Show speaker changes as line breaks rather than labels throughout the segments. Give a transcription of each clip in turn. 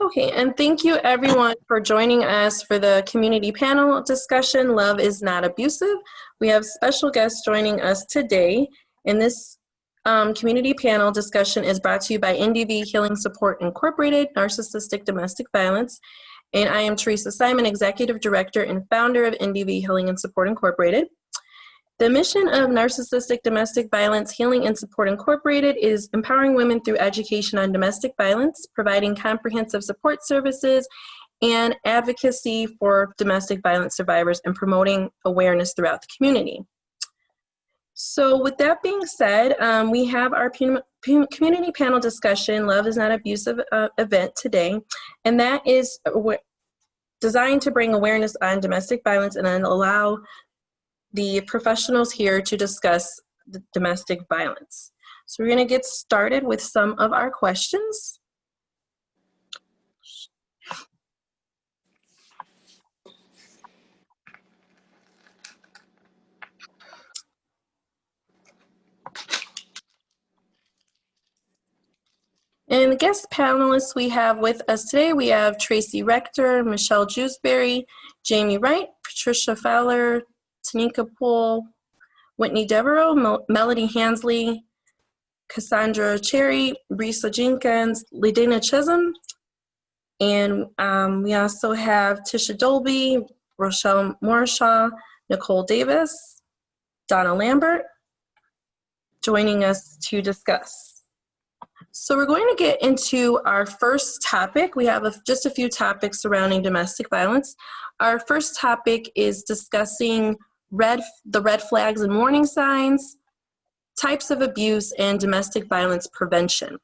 Okay, and thank you everyone for joining us for the community panel discussion, Love is Not Abusive. We have special guests joining us today, and this community panel discussion is brought to you by NDV Healing Support Incorporated, Narcissistic Domestic Violence, and I am Teresa Simon, Executive Director and founder of NDV Healing and Support Incorporated. The mission of Narcissistic Domestic Violence Healing and Support Incorporated is empowering women through education on domestic violence, providing comprehensive support services, and advocacy for domestic violence survivors, and promoting awareness throughout the community. So with that being said, we have our community panel discussion, Love is Not Abusive event today, and that is designed to bring awareness on domestic violence and then allow the professionals here to discuss the domestic violence. So we're going to get started with some of our questions. And the guest panelists we have with us today, we have Tracy Rector, Michelle Jewsbury, Jamie Wright, Patricia Fowler, Tanika Poole, Whitney Devereaux, Melody Hansley, Cassandra Cherry, Risa Jenkins, Lidena Chisholm, and we also have Tisha Dolby, Rochelle Morshaw, Nicole Davis, Donna Lambert, joining us to discuss. So we're going to get into our first topic. We have just a few topics surrounding domestic violence. Our first topic is discussing the red flags and warning signs, types of abuse, and domestic violence prevention.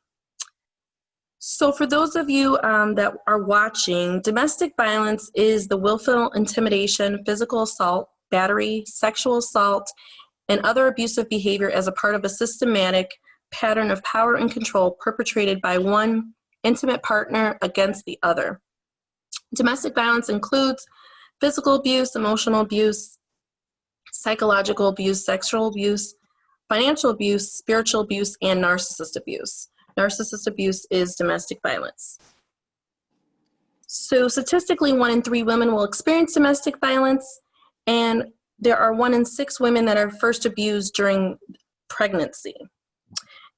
So for those of you that are watching, domestic violence is the willful intimidation, physical assault, battery, sexual assault, and other abusive behavior as a part of a systematic pattern of power and control perpetrated by one intimate partner against the other. Domestic violence includes physical abuse, emotional abuse, psychological abuse, sexual abuse, financial abuse, spiritual abuse, and narcissist abuse. Narcissist abuse is domestic violence. So statistically, 1 in 3 women will experience domestic violence, and there are 1 in 6 women that are first abused during pregnancy.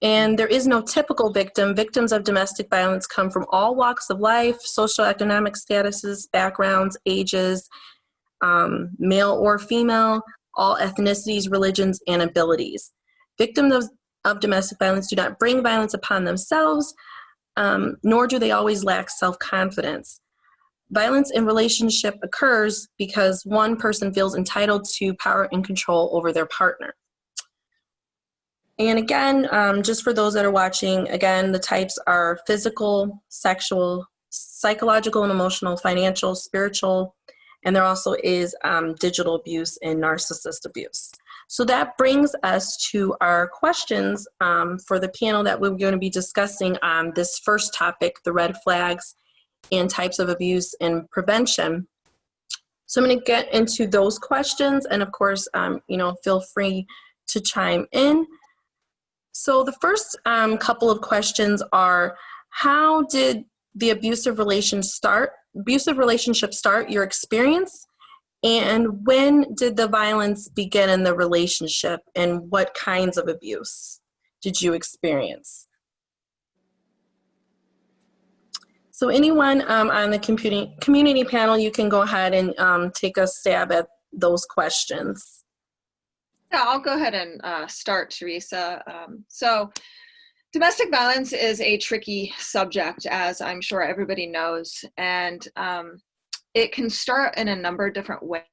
And there is no typical victim. Victims of domestic violence come from all walks of life, socioeconomic statuses, backgrounds, ages, male or female, all ethnicities, religions, and abilities. Victims of domestic violence do not bring violence upon themselves, nor do they always lack self-confidence. Violence in relationship occurs because one person feels entitled to power and control over their partner. And again, just for those that are watching, again, the types are physical, sexual, psychological and emotional, financial, spiritual, and there also is digital abuse and narcissist abuse. So that brings us to our questions for the panel that we're going to be discussing on this first topic, the red flags and types of abuse and prevention. So I'm going to get into those questions, and of course, feel free to chime in. So the first couple of questions are, how did the abusive relationship start, your experience, and when did the violence begin in the relationship, and what kinds of abuse did you experience? So anyone on the community panel, you can go ahead and take a stab at those questions.
Yeah, I'll go ahead and start, Teresa. So domestic violence is a tricky subject, as I'm sure everybody knows, and it can start in a number of different ways.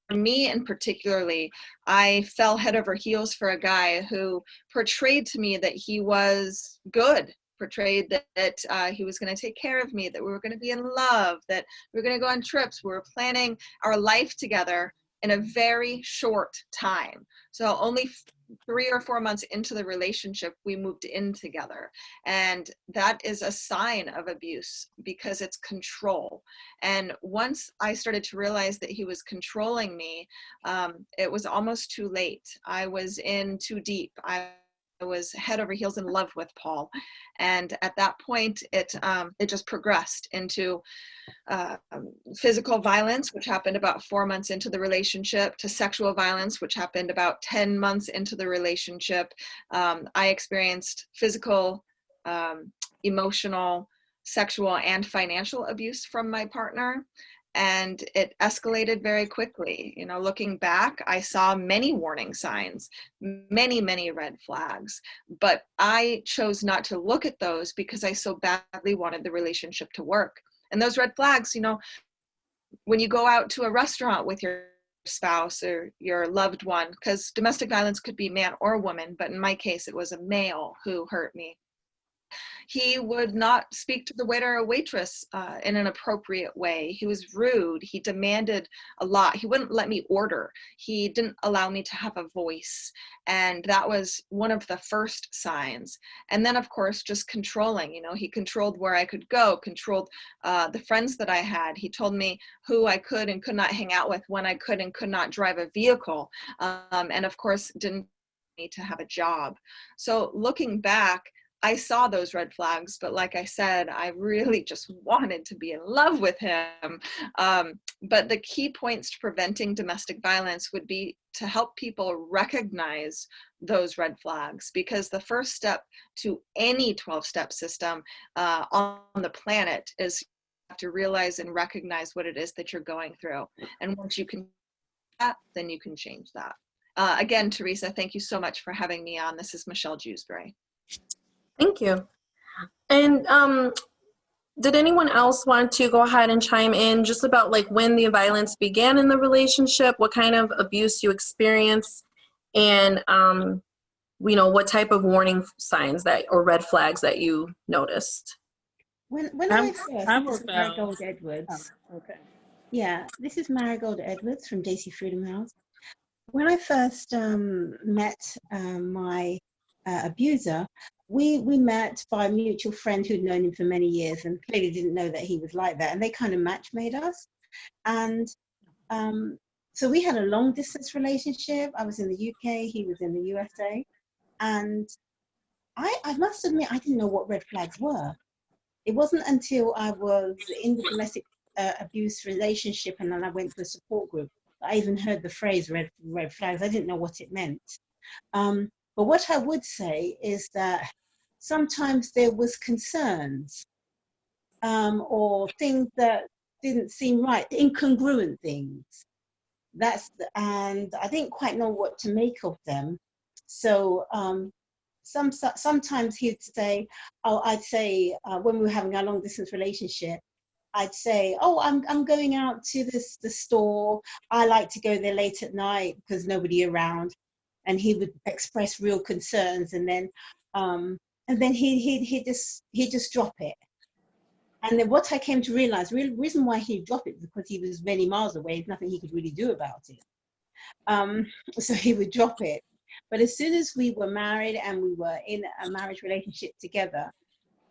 For me in particularly, I fell head over heels for a guy who portrayed to me that he was good, portrayed that he was going to take care of me, that we were going to be in love, that we were going to go on trips, we were planning our life together in a very short time. So only 3 or 4 months into the relationship, we moved in together. And that is a sign of abuse because it's control. And once I started to realize that he was controlling me, it was almost too late. I was in too deep. I was head over heels in love with Paul. And at that point, it just progressed into physical violence, which happened about 4 months into the relationship, to sexual violence, which happened about 10 months into the relationship. I experienced physical, emotional, sexual, and financial abuse from my partner. And it escalated very quickly. You know, looking back, I saw many warning signs, many red flags, but I chose not to look at those because I so badly wanted the relationship to work. And those red flags, you know, when you go out to a restaurant with your spouse or your loved one, because domestic violence could be man or woman, but in my case, it was a male who hurt me. He would not speak to the waiter or waitress in an appropriate way. He was rude. He demanded a lot. He wouldn't let me order. He didn't allow me to have a voice. And that was one of the first signs. And then, of course, just controlling. You know, he controlled where I could go, controlled the friends that I had. He told me who I could and could not hang out with, when I could and could not drive a vehicle. And of course, didn't need to have a job. So looking back, I saw those red flags, but like I said, I really just wanted to be in love with him. But the key points to preventing domestic violence would be to help people recognize those red flags, because the first step to any 12-step system on the planet is to realize and recognize what it is that you're going through. And once you can do that, then you can change that. Again, Teresa, thank you so much for having me on. This is Michelle Jewsbury.
Thank you. And did anyone else want to go ahead and chime in just about like when the violence began in the relationship, what kind of abuse you experienced, and you know, what type of warning signs that or red flags that you noticed?
When I first, this is Marigold
Oh,
Edwards.
okay.
Yeah, this is Marigold Edwards from Daisy Freedom House. When I first met my abuser, we met by a mutual friend who'd known him for many years and clearly didn't know that he was like that. And they kind of match made us. And so we had a long distance relationship. I was in the UK, he was in the USA. And I must admit, I didn't know what red flags were. It wasn't until I was in the domestic abuse relationship and then I went to a support group that I even heard the phrase red flags. I didn't know what it meant. But what I would say is that sometimes there was concerns or things that didn't seem right, incongruent things. And I didn't quite know what to make of them. So sometimes he'd say, oh, I'd say when we were having our long distance relationship, I'd say, oh, I'm going out to the store. I like to go there late at night because nobody around. And he would express real concerns, and then he'd just drop it. And then what I came to realize, the reason why he'd drop it was because he was many miles away. There's nothing he could really do about it. So he would drop it. But as soon as we were married and we were in a marriage relationship together,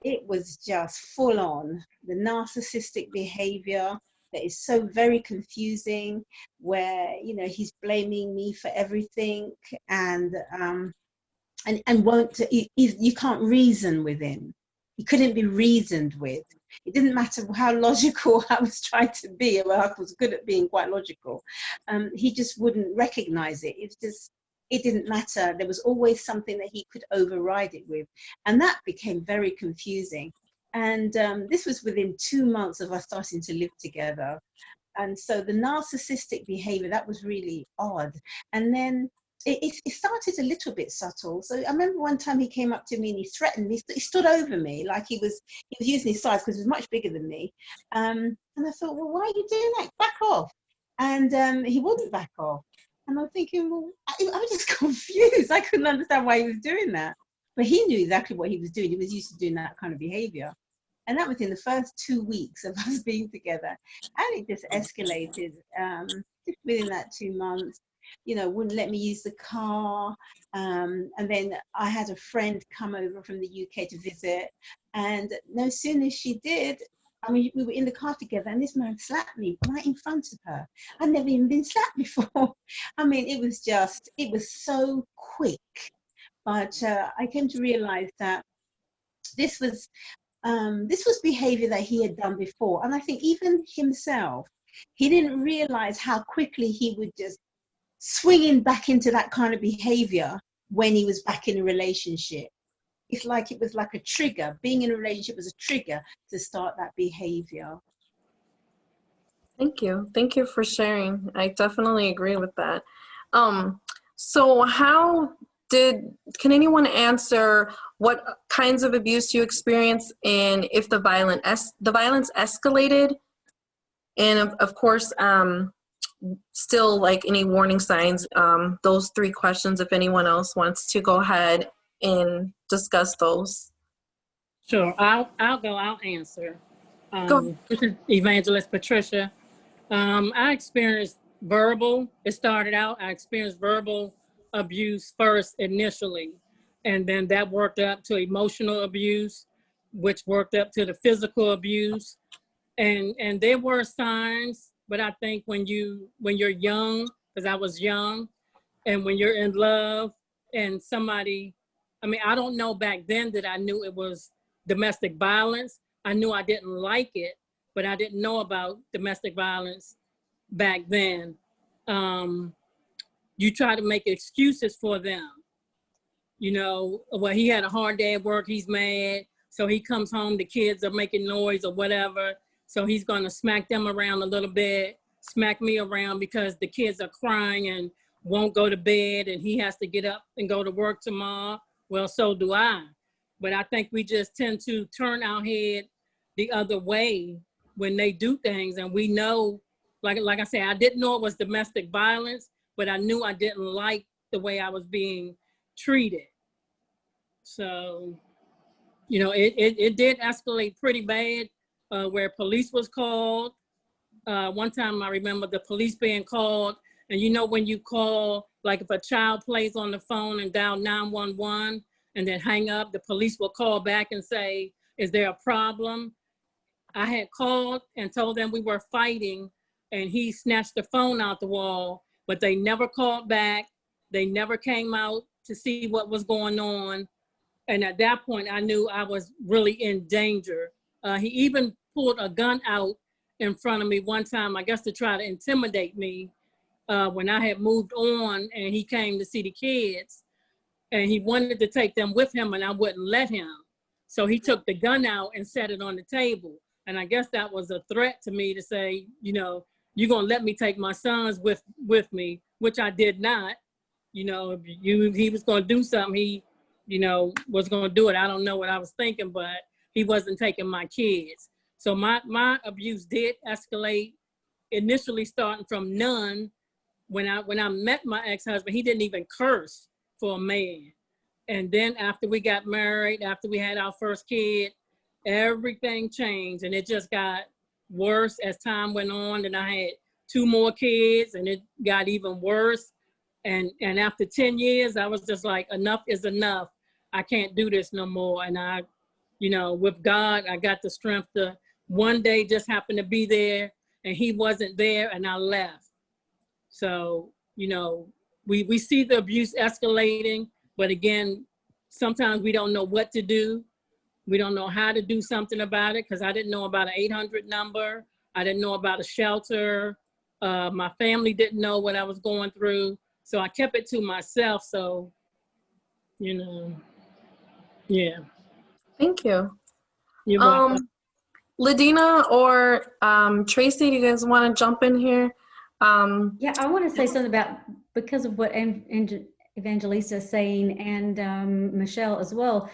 it was just full on. The narcissistic behavior that is so very confusing, where, you know, he's blaming me for everything and won't, you can't reason with him. He couldn't be reasoned with. It didn't matter how logical I was trying to be. Well, I was good at being quite logical. He just wouldn't recognize it. It didn't matter. There was always something that he could override it with. And that became very confusing. And this was within 2 months of us starting to live together. And so the narcissistic behavior, that was really odd. And then it started a little bit subtle. So I remember one time he came up to me and he threatened me. He stood over me like he was using his size because he was much bigger than me. And I thought, well, why are you doing that? Back off. And he wouldn't back off. And I'm thinking, well, I was just confused. I couldn't understand why he was doing that. But he knew exactly what he was doing. He was used to doing that kind of behavior. And that was in the first 2 weeks of us being together. And it just escalated just within that 2 months. You know, wouldn't let me use the car. And then I had a friend come over from the UK to visit. And no sooner as she did, I mean, we were in the car together and this man slapped me right in front of her. I'd never even been slapped before. I mean, it was so quick. But I came to realize that this was behavior that he had done before. And I think even himself, he didn't realize how quickly he would just swinging back into that kind of behavior when he was back in a relationship. It's like it was like a trigger. Being in a relationship was a trigger to start that behavior.
Thank you. Thank you for sharing. I definitely agree with that. So can anyone answer what kinds of abuse you experienced and if the violence escalated? And of course, still like any warning signs, those 3 questions, if anyone else wants to go ahead and discuss those.
Sure, I'll answer.
Go.
This is Evangelist Patricia. I experienced it started out, I experienced verbal abuse first initially, and then that worked up to emotional abuse, which worked up to the physical abuse. And there were signs, but I think when you're young, because I was young, and when you're in love and somebody, I mean, I don't know back then that I knew it was domestic violence. I knew I didn't like it, but I didn't know about domestic violence back then. You try to make excuses for them. You know, well, he had a hard day at work, he's mad, so he comes home, the kids are making noise or whatever, so he's gonna smack them around a little bit, smack me around because the kids are crying and won't go to bed and he has to get up and go to work tomorrow. Well, so do I. But I think we just tend to turn our head the other way when they do things, and we know, like I said, I didn't know it was domestic violence, but I knew I didn't like the way I was being treated. So, you know, it did escalate pretty bad, where police was called. One time I remember the police being called, and you know when you call, like if a child plays on the phone and dial 911 and then hang up, the police will call back and say, is there a problem? I had called and told them we were fighting, and he snatched the phone out the wall, but they never called back. They never came out to see what was going on. And at that point, I knew I was really in danger. He even pulled a gun out in front of me one time, I guess to try to intimidate me, when I had moved on and he came to see the kids. And he wanted to take them with him and I wouldn't let him. So he took the gun out and set it on the table. And I guess that was a threat to me to say, you know, you're gonna let me take my sons with me, which I did not. You know, if he was gonna do something, he, you know, was gonna do it. I don't know what I was thinking, but he wasn't taking my kids. So my abuse did escalate, initially starting from none. When I met my ex-husband, he didn't even curse for a man. And then after we got married, after we had our first kid, everything changed and it just got worse as time went on. And I had 2 more kids and it got even worse. And after 10 years, I was just like, enough is enough. I can't do this no more. And I, you know, with God, I got the strength to one day just happened to be there and he wasn't there and I left. So, you know, we see the abuse escalating, but again, sometimes we don't know what to do. We don't know how to do something about it because I didn't know about an 800 number. I didn't know about a shelter. My family didn't know what I was going through. So I kept it to myself. So, you know, yeah.
Thank you.
You're welcome.
Ladina or Tracy, do you guys want to jump in here?
Yeah, I want to say something about, because of what Evangelista is saying and Michelle as well.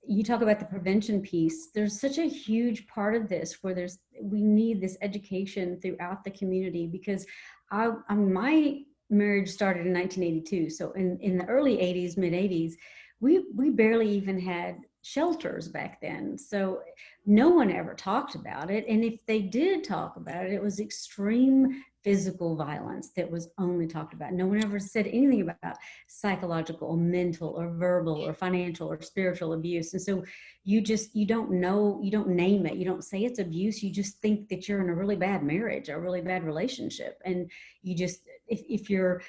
You talk about the prevention piece. There's such a huge part of this where we need this education throughout the community, because my marriage started in 1982. So in the early 80s, mid 80s, we barely even had shelters back then. So no one ever talked about it. And if they did talk about it, it was extreme physical violence that was only talked about. No one ever said anything about psychological or mental or verbal or financial or spiritual abuse. And so you don't know, you don't name it, you don't say it's abuse, you just think that you're in a really bad marriage, a really bad relationship. And you just, if you're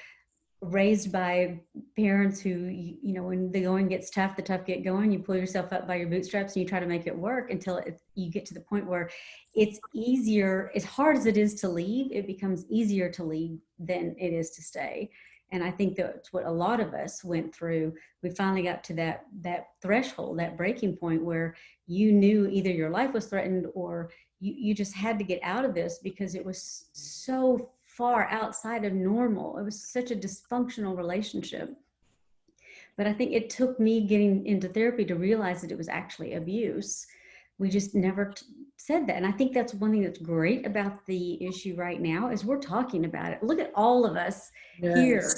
raised by parents who, you know, when the going gets tough, the tough get going. You pull yourself up by your bootstraps and you try to make it work until you get to the point where it's easier. As hard as it is to leave, it becomes easier to leave than it is to stay. And I think that's what a lot of us went through. We finally got to that threshold, that breaking point where you knew either your life was threatened or you just had to get out of this because it was so far outside of normal. It was such a dysfunctional relationship. But I think it took me getting into therapy to realize that it was actually abuse. We just never said that. And I think that's one thing that's great about the issue right now is we're talking about it. Look at all of us here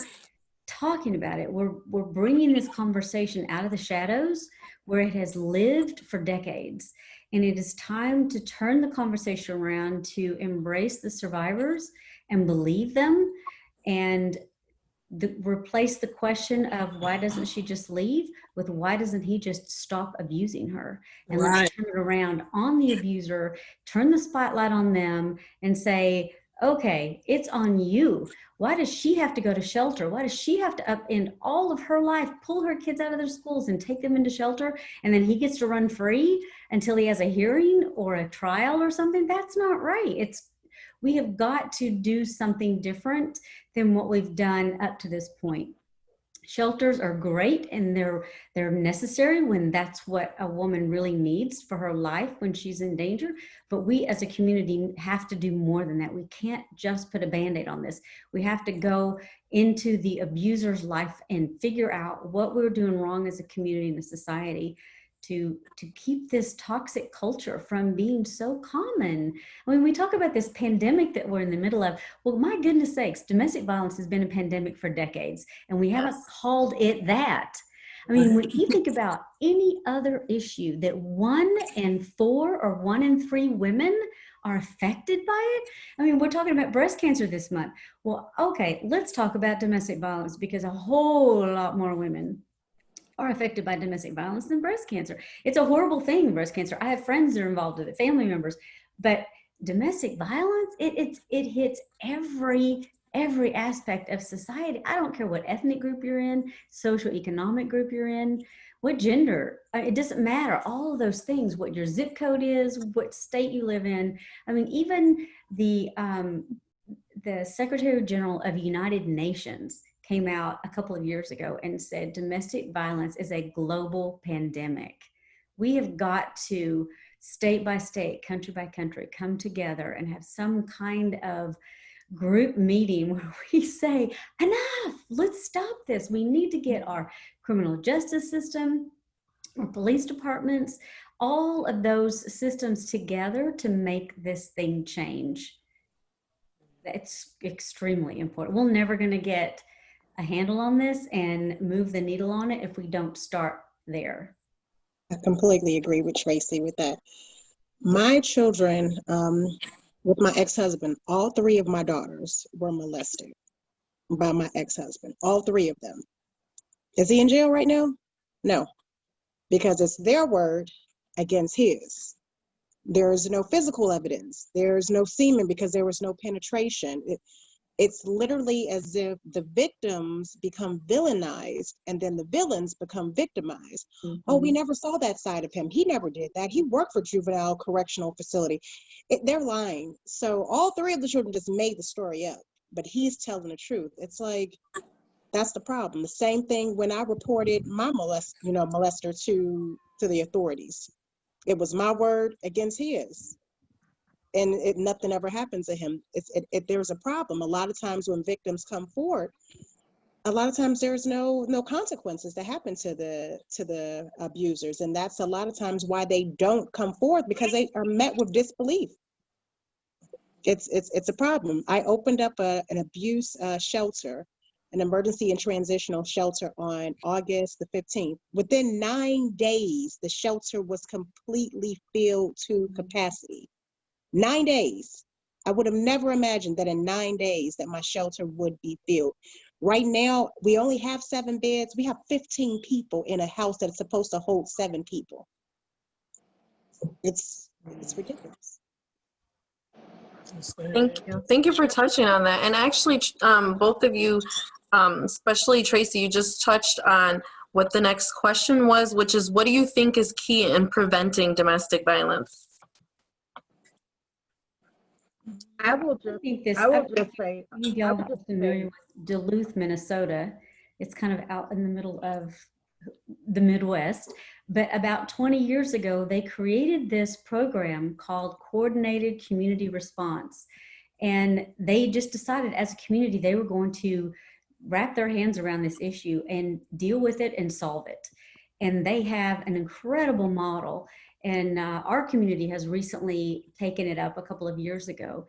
talking about it. We're bringing this conversation out of the shadows where it has lived for decades. And it is time to turn the conversation around to embrace the survivors and believe them and replace the question of why doesn't she just leave with why doesn't he just stop abusing her? And let's turn it around on the abuser, turn the spotlight on them and say, okay, it's on you. Why does she have to go to shelter? Why does she have to upend all of her life, pull her kids out of their schools and take them into shelter? And then he gets to run free until he has a hearing or a trial or something? That's not right. We have got to do something different than what we've done up to this point. Shelters are great and they're necessary when that's what a woman really needs for her life when she's in danger. But we as a community have to do more than that. We can't just put a Band-Aid on this. We have to go into the abuser's life and figure out what we're doing wrong as a community and a society to keep this toxic culture from being so common. When we talk about this pandemic that we're in the middle of, well, my goodness sakes, domestic violence has been a pandemic for decades, and we haven't called it that. I mean, when you think about any other issue that 1 in 4 or 1 in 3 women are affected by it. I mean, we're talking about breast cancer this month. Well, okay, let's talk about domestic violence because a whole lot more women are affected by domestic violence than breast cancer. It's a horrible thing, breast cancer. I have friends that are involved with it, family members, but domestic violence, it hits every aspect of society. I don't care what ethnic group you're in, socioeconomic group you're in, what gender, it doesn't matter. All of those things, what your zip code is, what state you live in. I mean, even the Secretary General of the United Nations came out a couple of years ago and said domestic violence is a global pandemic. We have got to, state by state, country by country, come together and have some kind of group meeting where we say, enough, let's stop this. We need to get our criminal justice system, our police departments, all of those systems together to make this thing change. It's extremely important. We're never going to get a handle on this and move the needle on it if we don't start there.
I completely agree with Tracy with that. My children, with my ex-husband, all 3 of my daughters were molested by my ex-husband, all 3 of them. Is he in jail right now? No, because it's their word against his. There's no physical evidence. There's no semen because there was no penetration. It's literally as if the victims become villainized and then the villains become victimized. Mm-hmm. Oh, we never saw that side of him. He never did that. He worked for juvenile correctional facility. They're lying. So all 3 of the children just made the story up, but he's telling the truth. It's like, that's the problem. The same thing when I reported my molester to the authorities. It was my word against his. And nothing ever happens to him. There's a problem. A lot of times when victims come forward, a lot of times there's no consequences that happen to the abusers, and that's a lot of times why they don't come forward, because they are met with disbelief. It's a problem. I opened up an abuse shelter, an emergency and transitional shelter on August the 15th. Within 9 days, the shelter was completely filled to capacity. 9 days. I would have never imagined that in 9 days that my shelter would be filled. Right now, we only have 7 beds. We have 15 people in a house that's supposed to hold 7 people. It's ridiculous.
Thank you. Thank you for touching on that. And actually, both of you especially Tracy, you just touched on what the next question was, which is, what do you think is key in preventing domestic violence?
I will just say,
Many of y'all are familiar with Duluth, Minnesota. It's kind of out in the middle of the Midwest. But about 20 years ago, they created this program called Coordinated Community Response. And they just decided as a community, they were going to wrap their hands around this issue and deal with it and solve it. And they have an incredible model. And our community has recently taken it up a couple of years ago.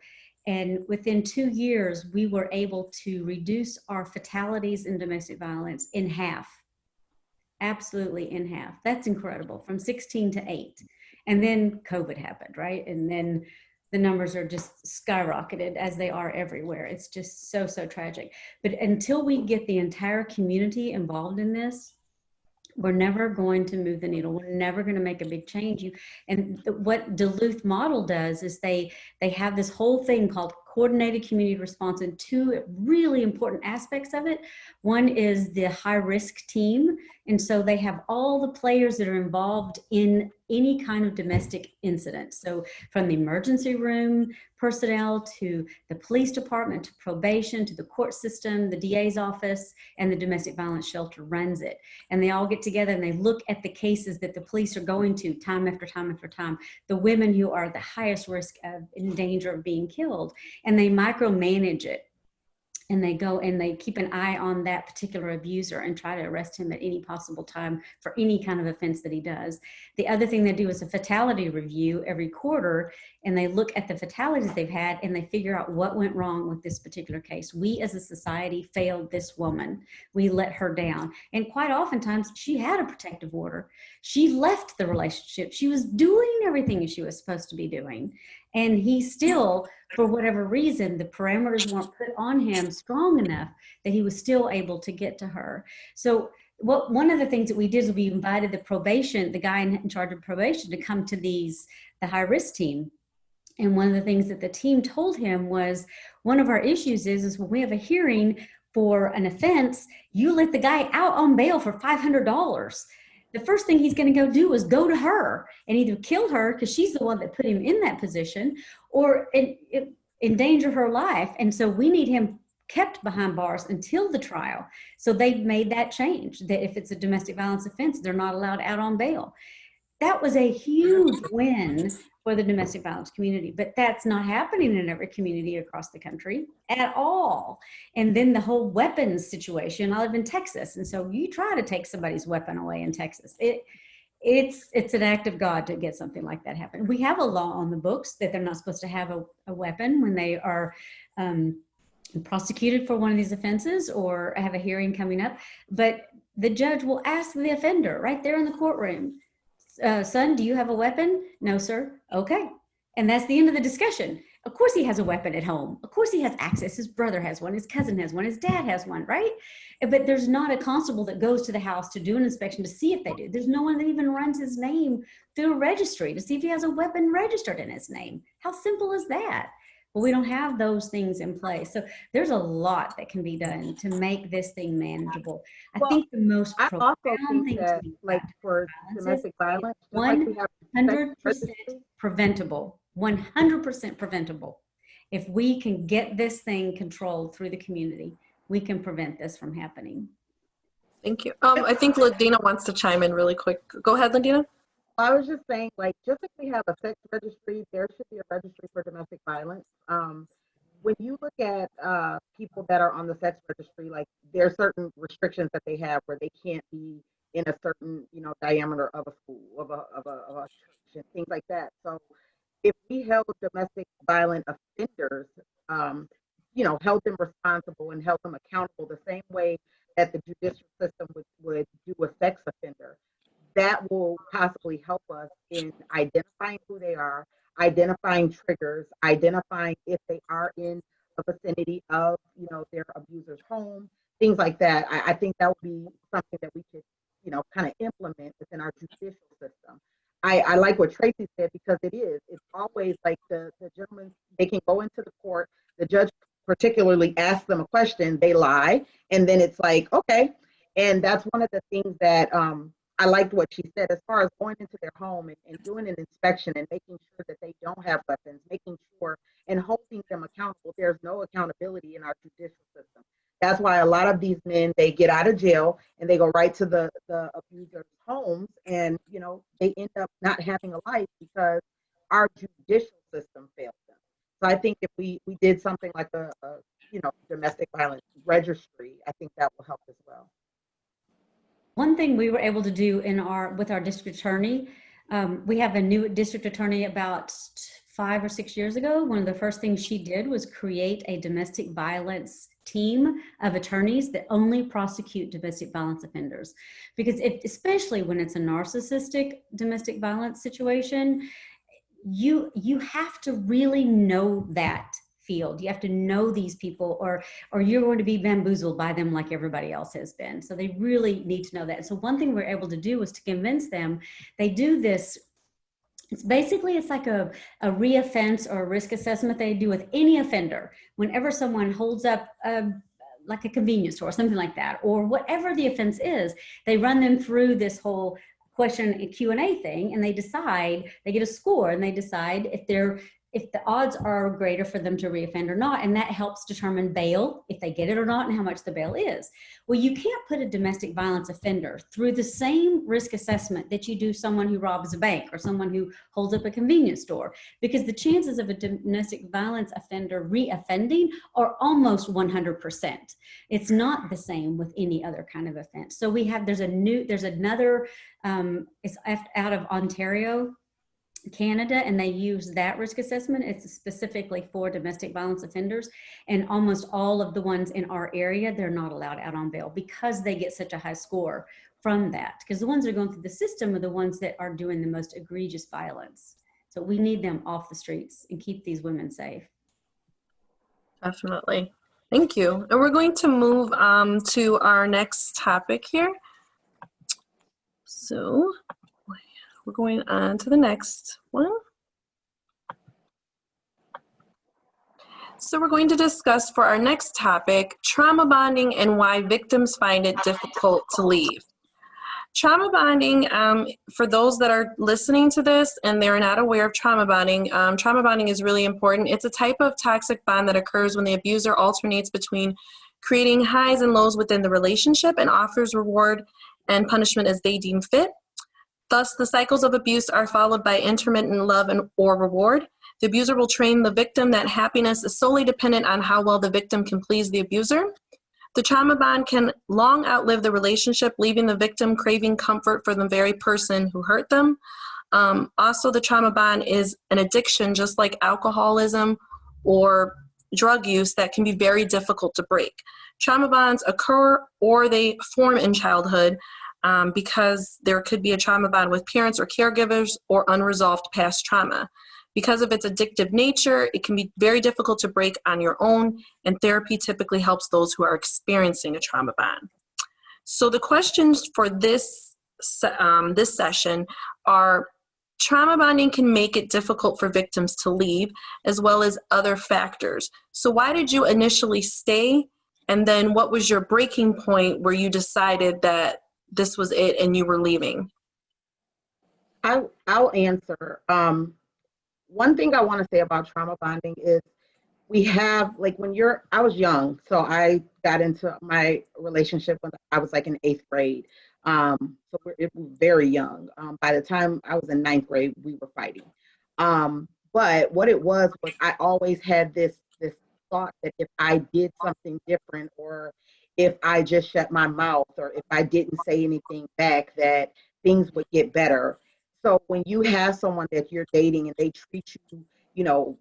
And within 2 years, we were able to reduce our fatalities in domestic violence in half. Absolutely in half. That's incredible, from 16 to 8. And then COVID happened, right? And then the numbers are just skyrocketed, as they are everywhere. It's just so, so tragic. But until we get the entire community involved in this, we're never going to move the needle. We're never going to make a big change. And what Duluth model does is they have this whole thing called coordinated community response, and 2 really important aspects of it. One is the high risk team. And so they have all the players that are involved in any kind of domestic incident. So from the emergency room personnel to the police department, to probation, to the court system, the DA's office, and the domestic violence shelter runs it. And they all get together and they look at the cases that the police are going to time after time after time, the women who are the highest risk of in danger of being killed, and they micromanage it. And they go and they keep an eye on that particular abuser and try to arrest him at any possible time for any kind of offense that he does. The other thing they do is a fatality review every quarter, and they look at the fatalities they've had and they figure out what went wrong with this particular case. We as a society failed this woman. We let her down. And quite oftentimes she had a protective order. She left the relationship. She was doing everything she was supposed to be doing. And he still, for whatever reason, the parameters weren't put on him strong enough that he was still able to get to her. So one of the things that we did is we invited the guy in charge of probation, to come to the high risk team. And one of the things that the team told him was, one of our issues is when we have a hearing for an offense, you let the guy out on bail for $500. The first thing he's going to go do is go to her and either kill her, because she's the one that put him in that position, or endanger her life. And so we need him kept behind bars until the trial. So they've made that change, that if it's a domestic violence offense, they're not allowed out on bail. That was a huge win for the domestic violence community, but that's not happening in every community across the country at all. And then the whole weapons situation, I live in Texas, and so you try to take somebody's weapon away in Texas, it's an act of God to get something like that happen. We have a law on the books that they're not supposed to have a weapon when they are prosecuted for one of these offenses or have a hearing coming up, but the judge will ask the offender right there in the courtroom, son, do you have a weapon? No, sir. Okay. And that's the end of the discussion. Of course he has a weapon at home. Of course he has access. His brother has one. His cousin has one. His dad has one, right? But there's not a constable that goes to the house to do an inspection to see if they do. There's no one that even runs his name through a registry to see if he has a weapon registered in his name. How simple is that? Well, we don't have those things in place. So there's a lot that can be done to make this thing manageable. I think the most profound thing
that,
to
like for domestic violence,
100% preventable, 100% preventable. If we can get this thing controlled through the community, we can prevent this from happening.
Thank you. I think Ladina wants to chime in really quick. Go ahead, Ladina.
I was just saying, like, just like we have a sex registry, there should be a registry for domestic violence. When you look at people that are on the sex registry, like, there are certain restrictions that they have where they can't be in a certain, diameter of a school, of a church, and things like that. So if we held domestic violent offenders, held them responsible and held them accountable the same way that the judicial system would do a sex offender, that will possibly help us in identifying who they are, identifying triggers, identifying if they are in a vicinity of, their abuser's home, things like that. I think that would be something that we could, kind of implement within our judicial system. I like what Tracy said, because it's always like the gentleman, they can go into the court, the judge particularly ask them a question, they lie. And then it's like, okay. And that's one of the things that I liked what she said, as far as going into their home and doing an inspection and making sure that they don't have weapons, making sure and holding them accountable. There's no accountability in our judicial system. That's why a lot of these men, they get out of jail and they go right to the abuser's homes, and they end up not having a life because our judicial system failed them. So I think if we did something like a domestic violence registry, I think that will help as well.
One thing we were able to do with our district attorney, we have a new district attorney about 5 or 6 years ago. One of the first things she did was create a domestic violence team of attorneys that only prosecute domestic violence offenders. Because especially when it's a narcissistic domestic violence situation, you have to really know that field. You have to know these people, or you're going to be bamboozled by them like everybody else has been. So they really need to know that. So one thing we're able to do is to convince them. They do this. It's like a reoffense or a risk assessment they do with any offender. Whenever someone holds up like a convenience store or something like that, or whatever the offense is, they run them through this whole question and Q&A thing, and they get a score, and they decide if the odds are greater for them to reoffend or not, and that helps determine bail, if they get it or not, and how much the bail is. Well, you can't put a domestic violence offender through the same risk assessment that you do someone who robs a bank or someone who holds up a convenience store, because the chances of a domestic violence offender reoffending are almost 100%. It's not the same with any other kind of offense. So there's another, it's out of Ontario, Canada, and they use that risk assessment. It's specifically for domestic violence offenders, and almost all of the ones in our area, they're not allowed out on bail because they get such a high score from that, because the ones that are going through the system are the ones that are doing the most egregious violence. So we need them off the streets and keep these women safe.
Definitely. Thank you. And we're going to move to our next topic here. So we're going on to the next one. So we're going to discuss for our next topic, trauma bonding and why victims find it difficult to leave. Trauma bonding, for those that are listening to this and they're not aware of trauma bonding is really important. It's a type of toxic bond that occurs when the abuser alternates between creating highs and lows within the relationship and offers reward and punishment as they deem fit. Thus, the cycles of abuse are followed by intermittent love or reward. The abuser will train the victim that happiness is solely dependent on how well the victim can please the abuser. The trauma bond can long outlive the relationship, leaving the victim craving comfort for the very person who hurt them. Also, the trauma bond is an addiction, just like alcoholism or drug use, that can be very difficult to break. Trauma bonds occur or they form in childhood, because there could be a trauma bond with parents or caregivers or unresolved past trauma. Because of its addictive nature, it can be very difficult to break on your own, and therapy typically helps those who are experiencing a trauma bond. So the questions for this session are: trauma bonding can make it difficult for victims to leave, as well as other factors. So why did you initially stay? And then what was your breaking point where you decided that this was it and you were leaving?
I'll answer. One thing I want to say about trauma bonding is we have, like, I was young, so I got into my relationship when I was like in 8th grade. So it was very young. By the time I was in 9th grade, we were fighting. But what it was I always had this thought that if I did something different, or if I just shut my mouth, or if I didn't say anything back, that things would get better. So when you have someone that you're dating and they treat you,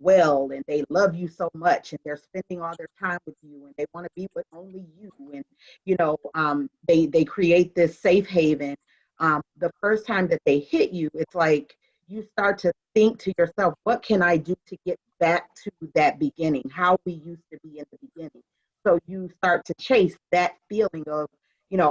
well, and they love you so much, and they're spending all their time with you, and they want to be with only you, and they create this safe haven. The first time that they hit you, it's like you start to think to yourself, what can I do to get back to that beginning, how we used to be in the beginning? So you start to chase that feeling of,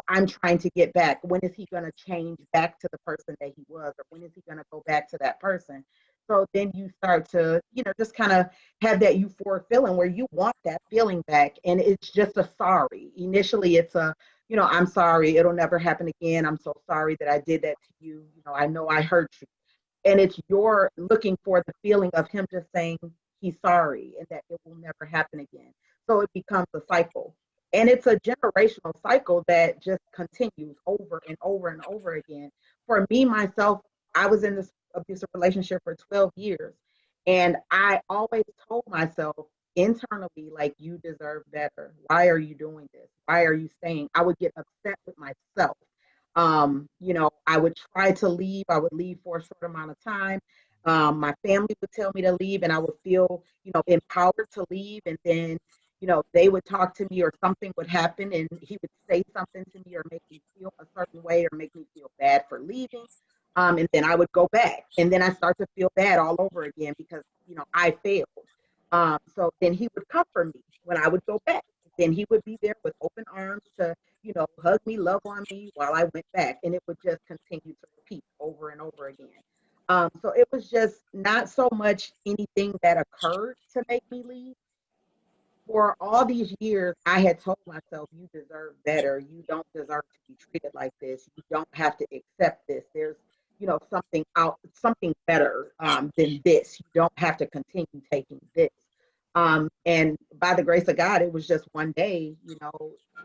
I'm trying to get back. When is he going to change back to the person that he was? Or when is he going to go back to that person? So then you start to, just kind of have that euphoric feeling where you want that feeling back. And it's just a sorry. Initially, it's a, I'm sorry, it'll never happen again. I'm so sorry that I did that to you. I know I hurt you. And it's you're looking for the feeling of him just saying he's sorry and that it will never happen again. So it becomes a cycle. And it's a generational cycle that just continues over and over and over again. For me, myself, I was in this abusive relationship for 12 years. And I always told myself internally, like, you deserve better. Why are you doing this? Why are you staying? I would get upset with myself. I would try to leave. I would leave for a short amount of time. My family would tell me to leave, and I would feel, empowered to leave. And then, they would talk to me or something would happen and he would say something to me or make me feel a certain way or make me feel bad for leaving. And then I would go back and then I start to feel bad all over again because, I failed. So then he would comfort me when I would go back. Then he would be there with open arms to, hug me, love on me while I went back. And it would just continue to repeat over and over again. So it was just not so much anything that occurred to make me leave. For all these years, I had told myself, you deserve better. You don't deserve to be treated like this. You don't have to accept this. There's, something better than this. You don't have to continue taking this. And by the grace of God, it was just one day,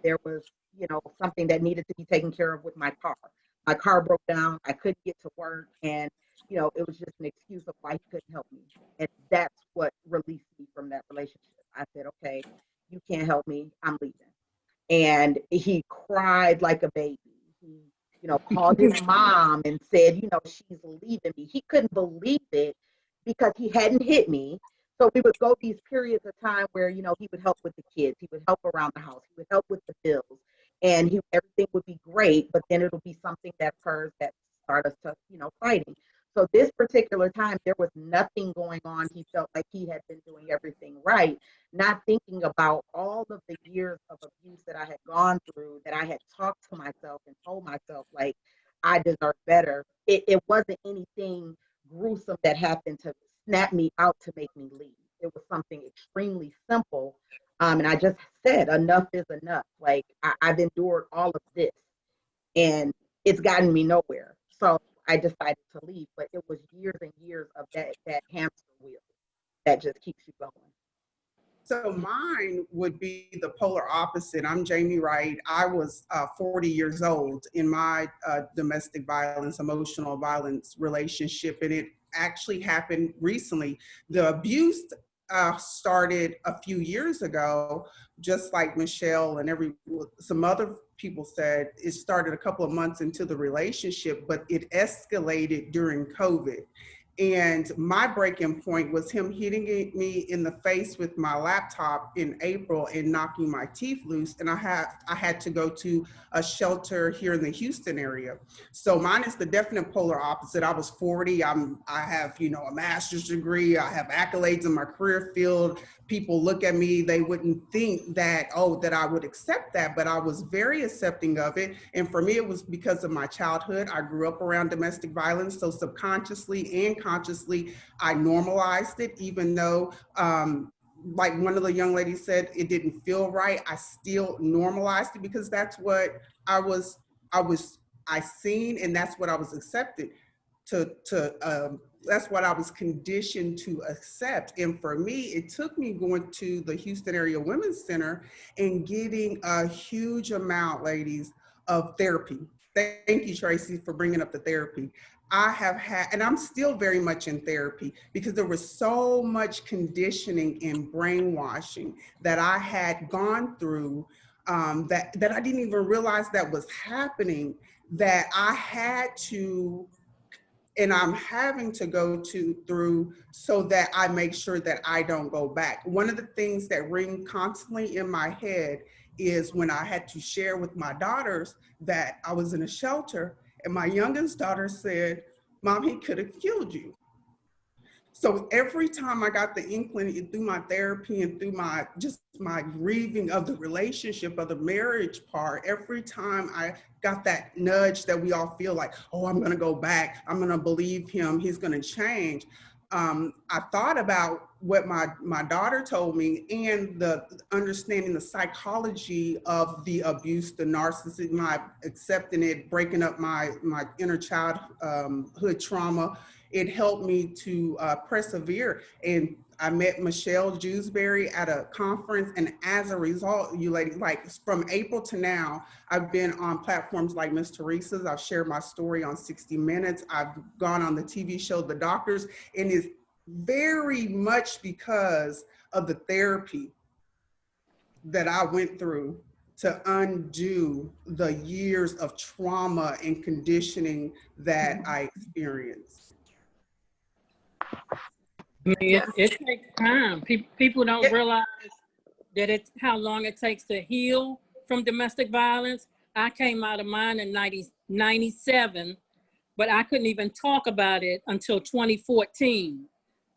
there was, something that needed to be taken care of with my car. My car broke down. I couldn't get to work. And, it was just an excuse of why he couldn't help me. And that's what released me from that relationship. I said, okay, you can't help me. I'm leaving. And he cried like a baby. He, called his mom and said, she's leaving me. He couldn't believe it because he hadn't hit me. So we would go these periods of time where, he would help with the kids. He would help around the house. He would help with the bills. And everything would be great, but then it'll be something that occurs that start us to, fighting. So this particular time, there was nothing going on. He felt like he had been doing everything right, not thinking about all of the years of abuse that I had gone through, that I had talked to myself and told myself, like, I deserve better. It wasn't anything gruesome that happened to snap me out to make me leave. It was something extremely simple. And I just said, enough is enough. Like, I've endured all of this and it's gotten me nowhere. So I decided to leave, but it was years and years of that hamster wheel that just keeps you going.
So mine would be the polar opposite. I'm Jamie Wright. I was 40 years old in my domestic violence, emotional violence relationship, and it actually happened recently. The abuse started a few years ago, just like Michelle and some other people said. It started a couple of months into the relationship, but it escalated during COVID. And my breaking point was him hitting me in the face with my laptop in April and knocking my teeth loose. And I had to go to a shelter here in the Houston area. So mine is the definite polar opposite. I was 40. I have, a master's degree. I have accolades in my career field. People look at me, they wouldn't think that, that I would accept that, but I was very accepting of it. And for me, it was because of my childhood. I grew up around domestic violence. So subconsciously and consciously, I normalized it, even though, like one of the young ladies said, it didn't feel right. I still normalized it because that's what I seen, and that's what I was accepted that's what I was conditioned to accept. And for me, it took me going to the Houston Area Women's Center and getting a huge amount, ladies, of therapy. Thank you, Tracy, for bringing up the therapy. I have had, and I'm still very much in therapy because there was so much conditioning and brainwashing that I had gone through that I didn't even realize that was happening, that I had to, and I'm having to go through so that I make sure that I don't go back. One of the things that ring constantly in my head is when I had to share with my daughters that I was in a shelter, and my youngest daughter said, "Mom, he could have killed you." So every time I got the inkling through my therapy and through my grieving of the relationship, of the marriage part, every time I got that nudge that we all feel like, oh, I'm going to go back, I'm going to believe him, he's going to change, I thought about what my daughter told me and the understanding the psychology of the abuse, the narcissism, my accepting it, breaking up my inner childhood trauma. It helped me to persevere. And I met Michelle Jewsbury at a conference, and as a result, you ladies, like from April to now, I've been on platforms like Miss Teresa's. I've shared my story on 60 Minutes. I've gone on the TV show The Doctors, and it's very much because of the therapy that I went through to undo the years of trauma and conditioning that I experienced.
I mean, it takes time. People don't realize that it's how long it takes to heal from domestic violence. I came out of mine in 97, but I couldn't even talk about it until 2014.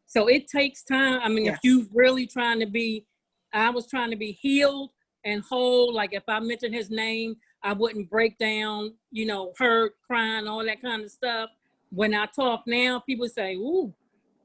So it takes time. I mean, if you really trying to be, I was trying to be healed and whole. Like if I mentioned his name, I wouldn't break down, you know, hurt, crying, all that kind of stuff. When I talk now, people say, ooh.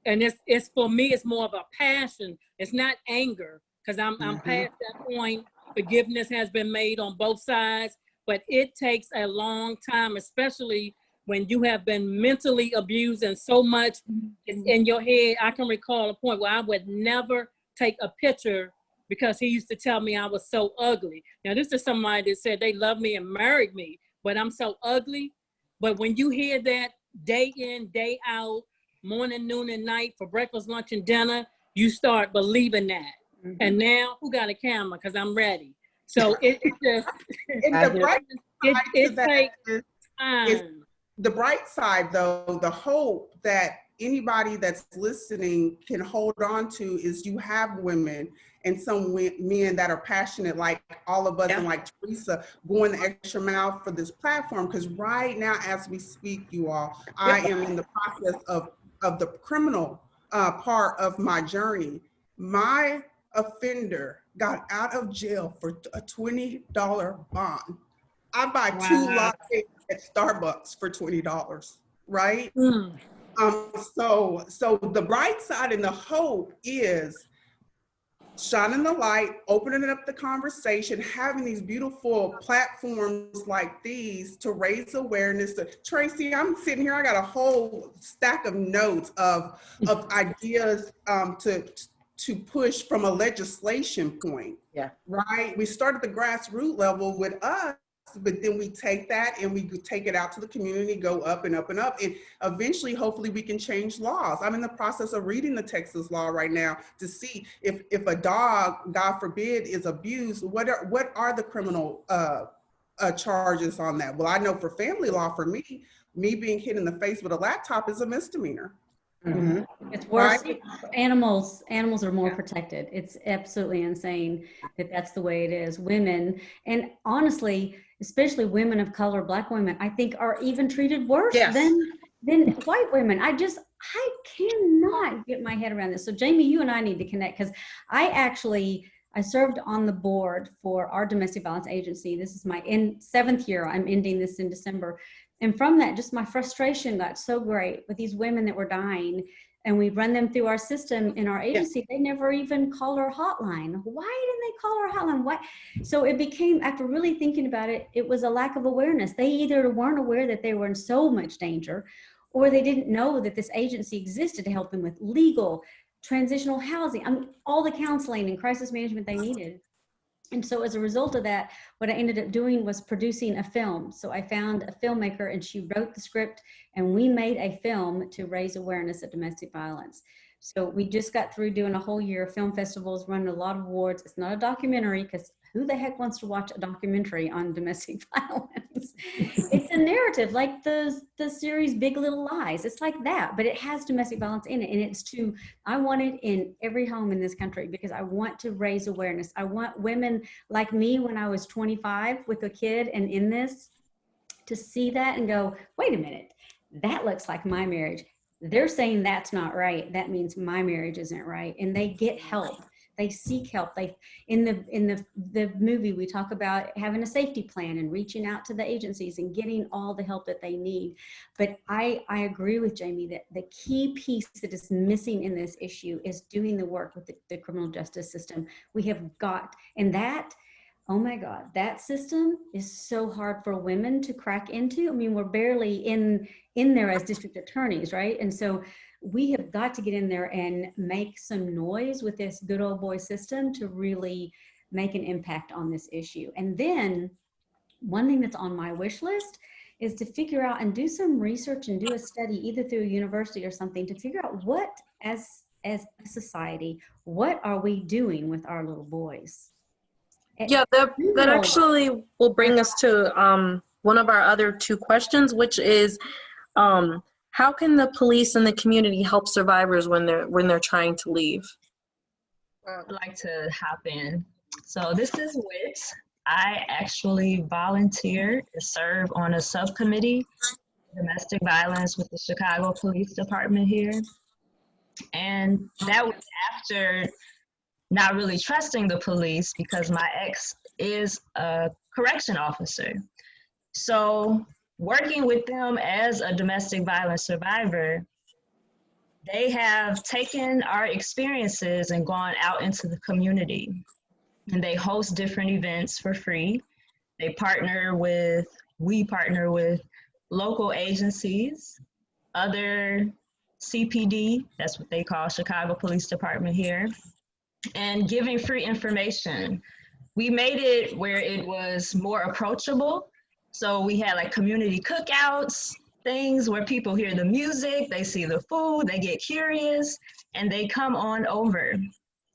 And it's for me, it's more of a passion. It's not anger, because I'm past that point. Forgiveness has been made on both sides, but it takes a long time, especially when you have been mentally abused and so much is in your head. I can recall a point where I would never take a picture because he used to tell me I was so ugly. Now, this is somebody that said they love me and married me, but I'm so ugly. But when you hear that day in, day out, morning, noon, and night, for breakfast, lunch, and dinner, you start believing that. And now, who got a camera? Because I'm ready. So it just, it takes time.
The bright side, though, the hope that anybody that's listening can hold on to is you have women and some men that are passionate, like all of us, and like Teresa, going the extra mile for this platform. Because right now, as we speak, you all, I am in the process of the criminal part of my journey. My offender got out of jail for a $20 bond. I buy 2 lattes at Starbucks for $20, right? So the bright side and the hope is shining the light, opening up the conversation, having these beautiful platforms like these to raise awareness. Tracy, I'm sitting here, I got a whole stack of notes of ideas to push from a legislation point. Right? We start at the grassroots level with us, but then we take that and we take it out to the community, go up and up and up. And eventually, hopefully we can change laws. I'm in the process of reading the Texas law right now to see if a dog, God forbid, is abused, what are the criminal charges on that? Well, I know for family law, for me being hit in the face with a laptop is a misdemeanor.
It's worse. Right? Animals are more protected. It's absolutely insane that that's the way it is. Women, and honestly, especially women of color, Black women, I think are even treated worse than white women. I cannot get my head around this. So Jamie, you and I need to connect, because I served on the board for our domestic violence agency. This is my 7th year. I'm ending this in December. And from that, just my frustration got so great with these women that were dying, and we run them through our system in our agency. They never even called our hotline. Why didn't they call our hotline? Why? So it became, after really thinking about it, it was a lack of awareness. They either weren't aware that they were in so much danger, or they didn't know that this agency existed to help them with legal, transitional housing, all the counseling and crisis management they needed. And so as a result of that, what I ended up doing was producing a film. So I found a filmmaker, and she wrote the script, and we made a film to raise awareness of domestic violence. So we just got through doing a whole year of film festivals, running a lot of awards. It's not a documentary, because who the heck wants to watch a documentary on domestic violence? It's a narrative, like the series Big Little Lies. It's like that, but it has domestic violence in it. And I want it in every home in this country, because I want to raise awareness. I want women like me when I was 25 with a kid and in this, to see that and go, wait a minute, that looks like my marriage. They're saying that's not right. That means my marriage isn't right. And they get help. They seek help. In the movie, we talk about having a safety plan and reaching out to the agencies and getting all the help that they need. But I agree with Jamie that the key piece that is missing in this issue is doing the work with the criminal justice system. We have got, and that, oh my God, that system is so hard for women to crack into. I mean, we're barely in there as district attorneys, right? And so we have got to get in there and make some noise with this good old boy system to really make an impact on this issue. And then one thing that's on my wish list is to figure out and do some research and do a study either through a university or something to figure out what, as a society, what are we doing with our little boys?
Yeah, that actually will bring us to one of our other two questions, which is how can the police and the community help survivors when they're trying to leave?
I'd like to hop in. So this is Wit. I actually volunteered to serve on a subcommittee of domestic violence with the Chicago Police Department here. And that was after not really trusting the police because my ex is a correction officer. So working with them as a domestic violence survivor, they have taken our experiences and gone out into the community. And they host different events for free. We partner with local agencies, other CPD, that's what they call Chicago Police Department here, and giving free information. We made it where it was more approachable. So we had like community cookouts, things where people hear the music, they see the food, they get curious, and they come on over.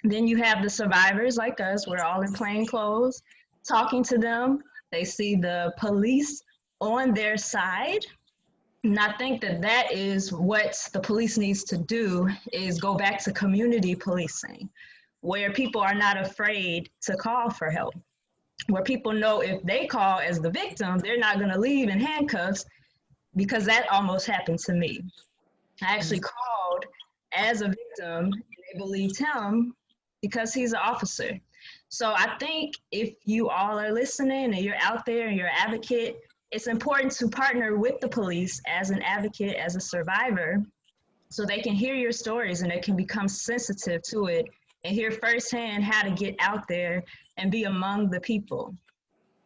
Then you have the survivors like us, we're all in plain clothes, talking to them. They see the police on their side. And I think that is what the police needs to do, is go back to community policing, where people are not afraid to call for help, where people know if they call as the victim, they're not gonna leave in handcuffs, because that almost happened to me. I actually called as a victim, and they believed him because he's an officer. So I think if you all are listening and you're out there and you're an advocate, it's important to partner with the police as an advocate, as a survivor, so they can hear your stories and they can become sensitive to it and hear firsthand how to get out there and be among the people.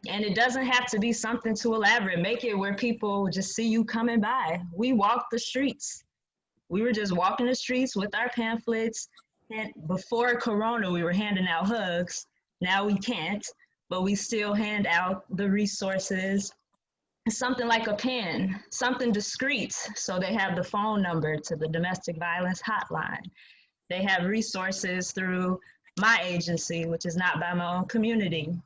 And it doesn't have to be something too elaborate. Make it where people just see you coming by. We walk the streets. We were just walking the streets with our pamphlets. And before Corona, we were handing out hugs. Now we can't, but we still hand out the resources. Something like a pen, something discreet, so they have the phone number to the domestic violence hotline. They have resources through my agency, which is not by my own community.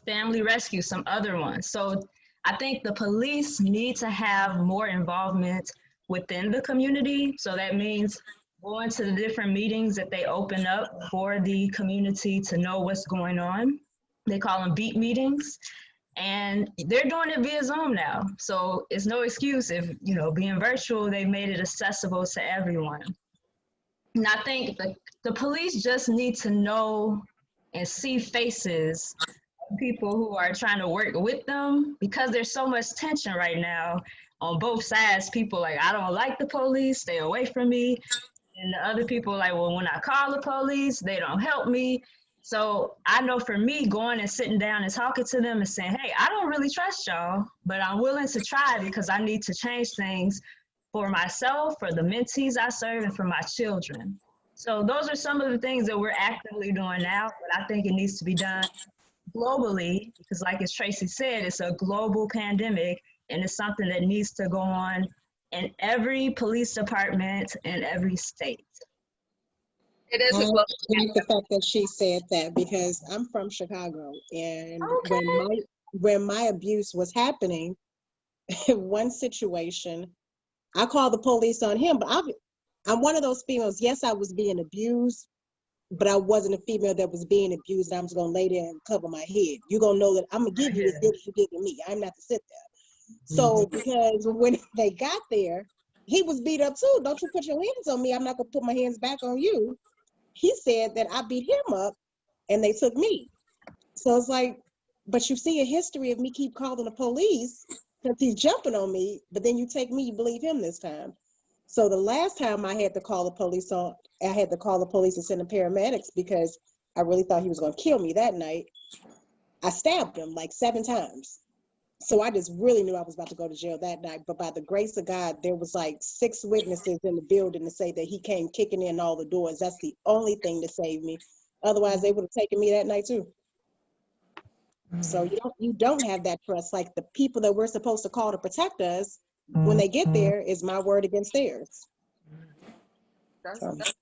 Family Rescue, some other ones. So I think the police need to have more involvement within the community. So that means going to the different meetings that they open up for the community to know what's going on. They call them beat meetings. And they're doing it via Zoom now. So it's no excuse if, being virtual, they made it accessible to everyone. And I think the police just need to know and see faces of people who are trying to work with them, because there's so much tension right now on both sides. People like, I don't like the police, stay away from me. And the other people like, well, when I call the police, they don't help me. So I know for me, going and sitting down and talking to them and saying, hey, I don't really trust y'all, but I'm willing to try because I need to change things for myself, for the mentees I serve, and for my children. So those are some of the things that we're actively doing now, but I think it needs to be done globally, because like as Tracy said, it's a global pandemic, and it's something that needs to go on in every police department in every state.
It is
I like the fact that she said that, because I'm from Chicago, and when my abuse was happening, one situation, I called the police on him, but I'm one of those females. Yes, I was being abused, but I wasn't a female that was being abused. I'm just gonna lay there and cover my head. You're gonna know that I'm gonna give you as good as you giving me. I'm not to sit there. So because when they got there, he was beat up too. Don't you put your hands on me. I'm not gonna put my hands back on you. he said that I beat him up and they took me. So it's like, but you see a history of me keep calling the police because he's jumping on me, but then you take me, you believe him this time. So the last time I had to call the police and send the paramedics because I really thought he was going to kill me that night. I stabbed him like 7 times. So I just really knew I was about to go to jail that night. But by the grace of God, there was like 6 witnesses in the building to say that he came kicking in all the doors. That's the only thing to save me. Otherwise, they would have taken me that night too. So you don't have that trust. Like the people that we're supposed to call to protect us, when they get there, is my word against theirs.
That's the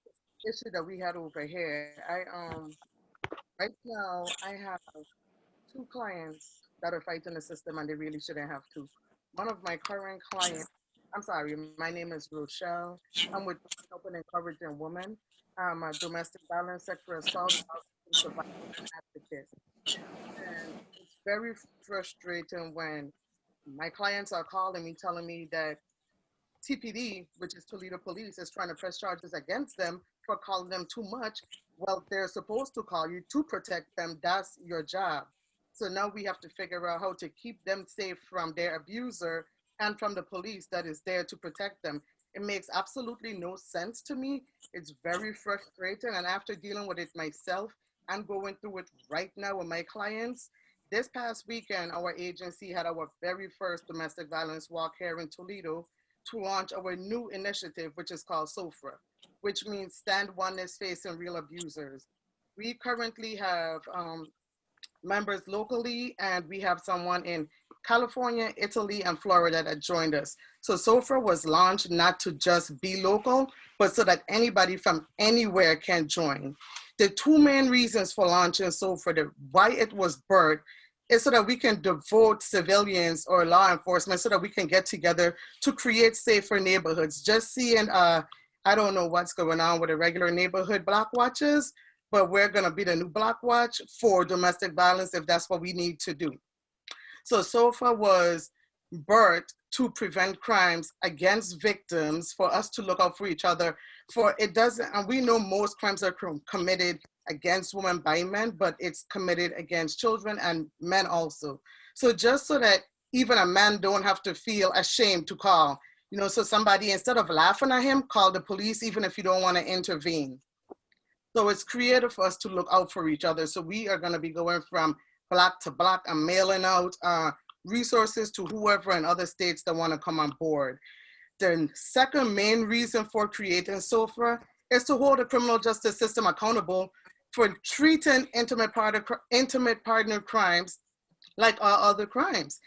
issue that we had over here. Right now I have 2 clients that are fighting the system, and they really shouldn't have to. One of my current clients, my name is Rochelle. I'm with Helping Encouraging Women. I'm a domestic violence, sexual assault, survivor advocate. And it's very frustrating when my clients are calling me, telling me that TPD, which is Toledo Police, is trying to press charges against them for calling them too much. Well, they're supposed to call you to protect them. That's your job. So now we have to figure out how to keep them safe from their abuser and from the police that is there to protect them. It makes absolutely no sense to me. It's very frustrating. And after dealing with it myself, I'm going through it right now with my clients. This past weekend, our agency had our very first domestic violence walk here in Toledo to launch our new initiative, which is called SOFRA, which means Stand Oneness Facing Real Abusers. We currently have members locally, and we have someone in California, Italy, and Florida that joined us. So SOFRA was launched not to just be local, but so that anybody from anywhere can join. The 2 main reasons for launching SOFRA, why it was birthed, is so that we can devote civilians or law enforcement so that we can get together to create safer neighborhoods. Just seeing, I don't know what's going on with the regular neighborhood block watches, but we're gonna be the new block watch for domestic violence if that's what we need to do. So SOFA was birthed to prevent crimes against victims, for us to look out for each other. For it doesn't, and we know most crimes are committed against women by men, but it's committed against children and men also. So just so that even a man don't have to feel ashamed to call, so somebody, instead of laughing at him, call the police even if you don't want to intervene. So it's created for us to look out for each other. So we are going to be going from block to block and mailing out resources to whoever in other states that want to come on board. The second main reason for creating SOFRA is to hold the criminal justice system accountable for treating intimate partner crimes like all other crimes,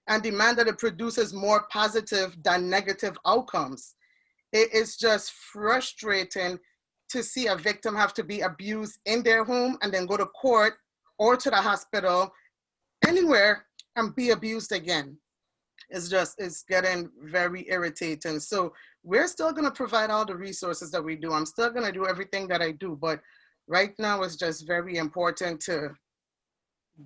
and demand that it produces more positive than negative outcomes. It is just frustrating to see a victim have to be abused in their home and then go to court or to the hospital, anywhere, and be abused again. It's getting very irritating. So we're still gonna provide all the resources that we do. I'm still gonna do everything that I do, but right now it's just very important to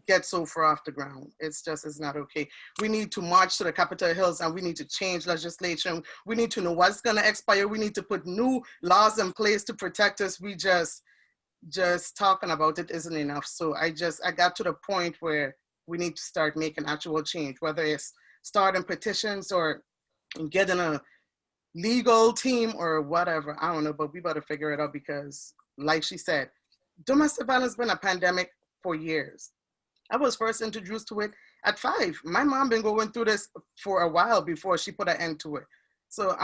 get SOFRA off the ground. It's not okay. We need to march to the Capitol Hills and we need to change legislation. We need to know what's gonna expire. We need to put new laws in place to protect us. We just talking about it isn't enough. So I got to the point where we need to start making actual change, whether it's starting petitions or getting a legal team or whatever. I don't know, but we better figure it out because, like she said, domestic violence has been a pandemic for years. I was first introduced to it at 5. My mom been going through this for a while before she put an end to it. So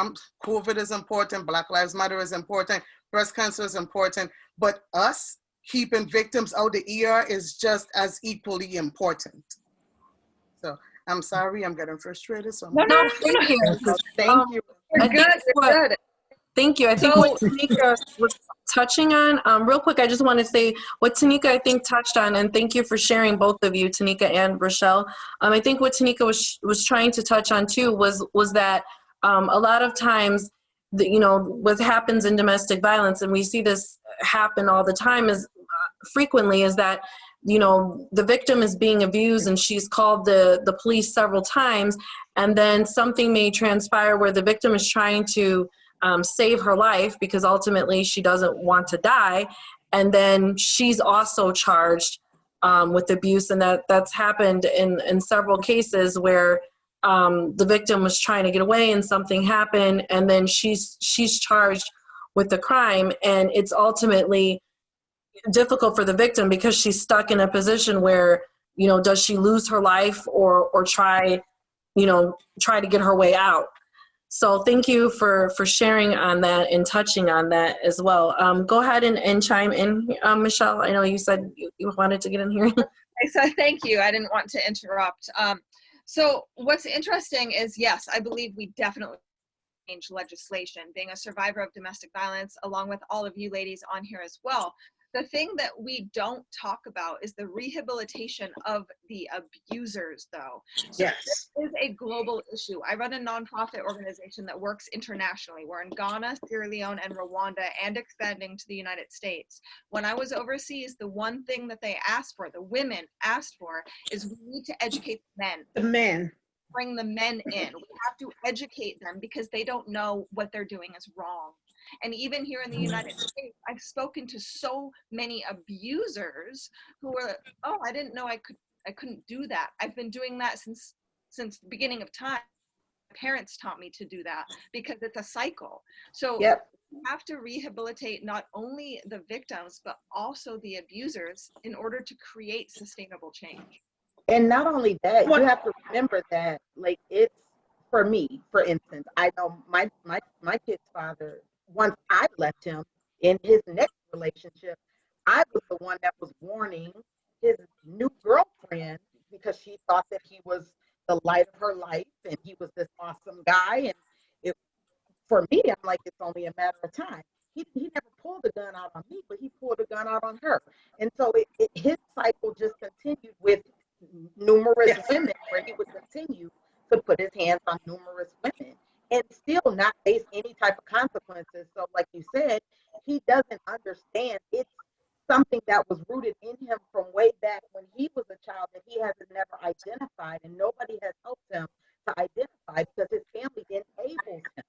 COVID is important, Black Lives Matter is important, breast cancer is important, but us keeping victims out the ER is just as equally important. So I'm sorry, I'm getting frustrated. So
No, thank you.
Thank you.
Thank you. I think what Tanika was touching on, real quick, I just want to say what Tanika, I think, touched on, and thank you for sharing, both of you, Tanika and Rochelle. I think what Tanika was trying to touch on too was that a lot of times, what happens in domestic violence, and we see this happen all the time, is frequently is that the victim is being abused and she's called the police several times, and then something may transpire where the victim is trying to save her life because ultimately she doesn't want to die. And then she's also charged with abuse, and that's happened in several cases where the victim was trying to get away and something happened, and then she's charged with the crime, and it's ultimately difficult for the victim because she's stuck in a position where, does she lose her life or try to get her way out? So thank you for sharing on that and touching on that as well. Go ahead and chime in, Michelle. I know you said you wanted to get in here.
So thank you. I didn't want to interrupt. So what's interesting is, yes, I believe we definitely change legislation. Being a survivor of domestic violence, along with all of you ladies on here as well, the thing that we don't talk about is the rehabilitation of the abusers, though. So
Yes.
this is a global issue. I run a nonprofit organization that works internationally. We're in Ghana, Sierra Leone, and Rwanda, and expanding to the United States. When I was overseas, the one thing that they asked for, the women asked for, is we need to educate the men.
The men.
Bring the men in. We have to educate them because they don't know what they're doing is wrong. And even here in the United States, I've spoken to so many abusers who are, oh, I didn't know I couldn't do that. I've been doing that since the beginning of time. My parents taught me to do that because it's a cycle. So
Yep.
we have to rehabilitate not only the victims, but also the abusers in order to create sustainable change.
And not only that, you have to remember that, like, it's, for me, for instance, I know my kid's father, once I left him in his next relationship, I was the one that was warning his new girlfriend because she thought that he was the light of her life and he was this awesome guy. And for me, I'm like, it's only a matter of time. He never pulled the gun out on me, but he pulled the gun out on her. And so his cycle just continued with numerous women, where he would continue to put his hands on numerous women and still not face any type of consequences. So like you said, he doesn't understand. It's something that was rooted in him from way back when he was a child that he has never identified, and nobody has helped him to identify because his family enables him.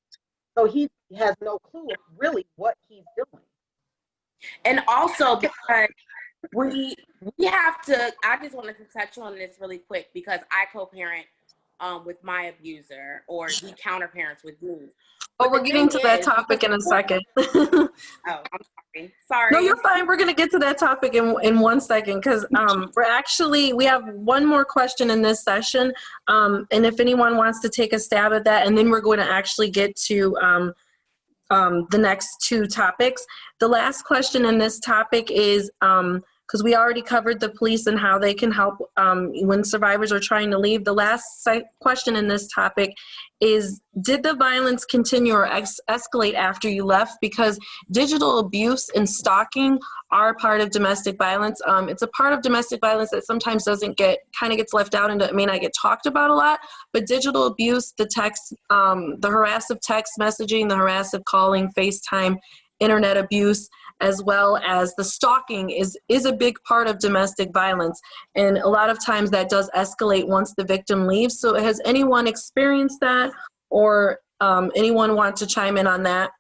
So he has no clue of really what he's doing.
And also because we have to, I just wanted to touch on this really quick because I co-parent with my abuser, or he counterparents with me.
But we're getting to that topic in a second.
Oh, I'm sorry.
No, you're fine. We're going to get to that topic in 1 second because we have one more question in this session. And if anyone wants to take a stab at that, and then we're going to actually get to the next two topics. The last question in this topic is, because we already covered the police and how they can help when survivors are trying to leave. The last question in this topic is, did the violence continue or escalate after you left? Because digital abuse and stalking are part of domestic violence. It's a part of domestic violence that sometimes gets left out and it may not get talked about a lot. But digital abuse, the text, the harassive text messaging, the harassive calling, FaceTime, internet abuse, as well as the stalking is a big part of domestic violence. And a lot of times that does escalate once the victim leaves. So has anyone experienced that, or anyone want to chime in on that?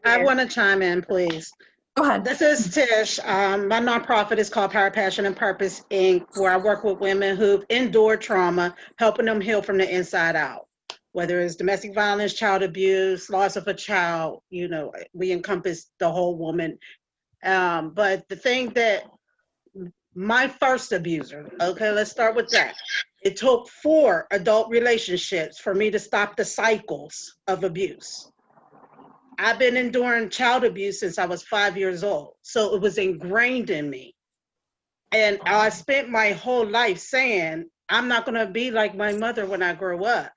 I want to chime in, please.
Go ahead.
This is Tish. My nonprofit is called Power, Passion, and Purpose, Inc., where I work with women who've endured trauma, helping them heal from the inside out. Whether it's domestic violence, child abuse, loss of a child, we encompass the whole woman. But the thing that my first abuser, okay, let's start with that. It took 4 adult relationships for me to stop the cycles of abuse. I've been enduring child abuse since I was 5 years old. So it was ingrained in me. And I spent my whole life saying, I'm not going to be like my mother when I grow up.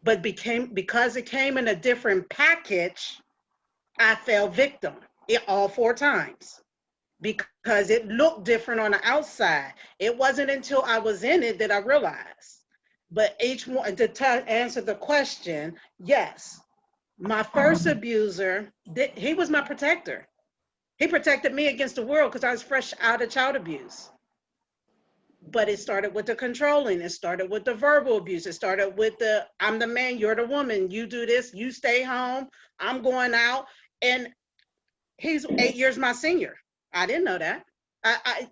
But because it came in a different package, I fell victim all 4 times because it looked different on the outside. It wasn't until I was in it that I realized. But each one, to answer the question, yes, my first abuser, he was my protector. He protected me against the world because I was fresh out of child abuse. But it started with the controlling. It started with the verbal abuse. It started with the, I'm the man, you're the woman. You do this, you stay home, I'm going out. And he's 8 years my senior. I didn't know that.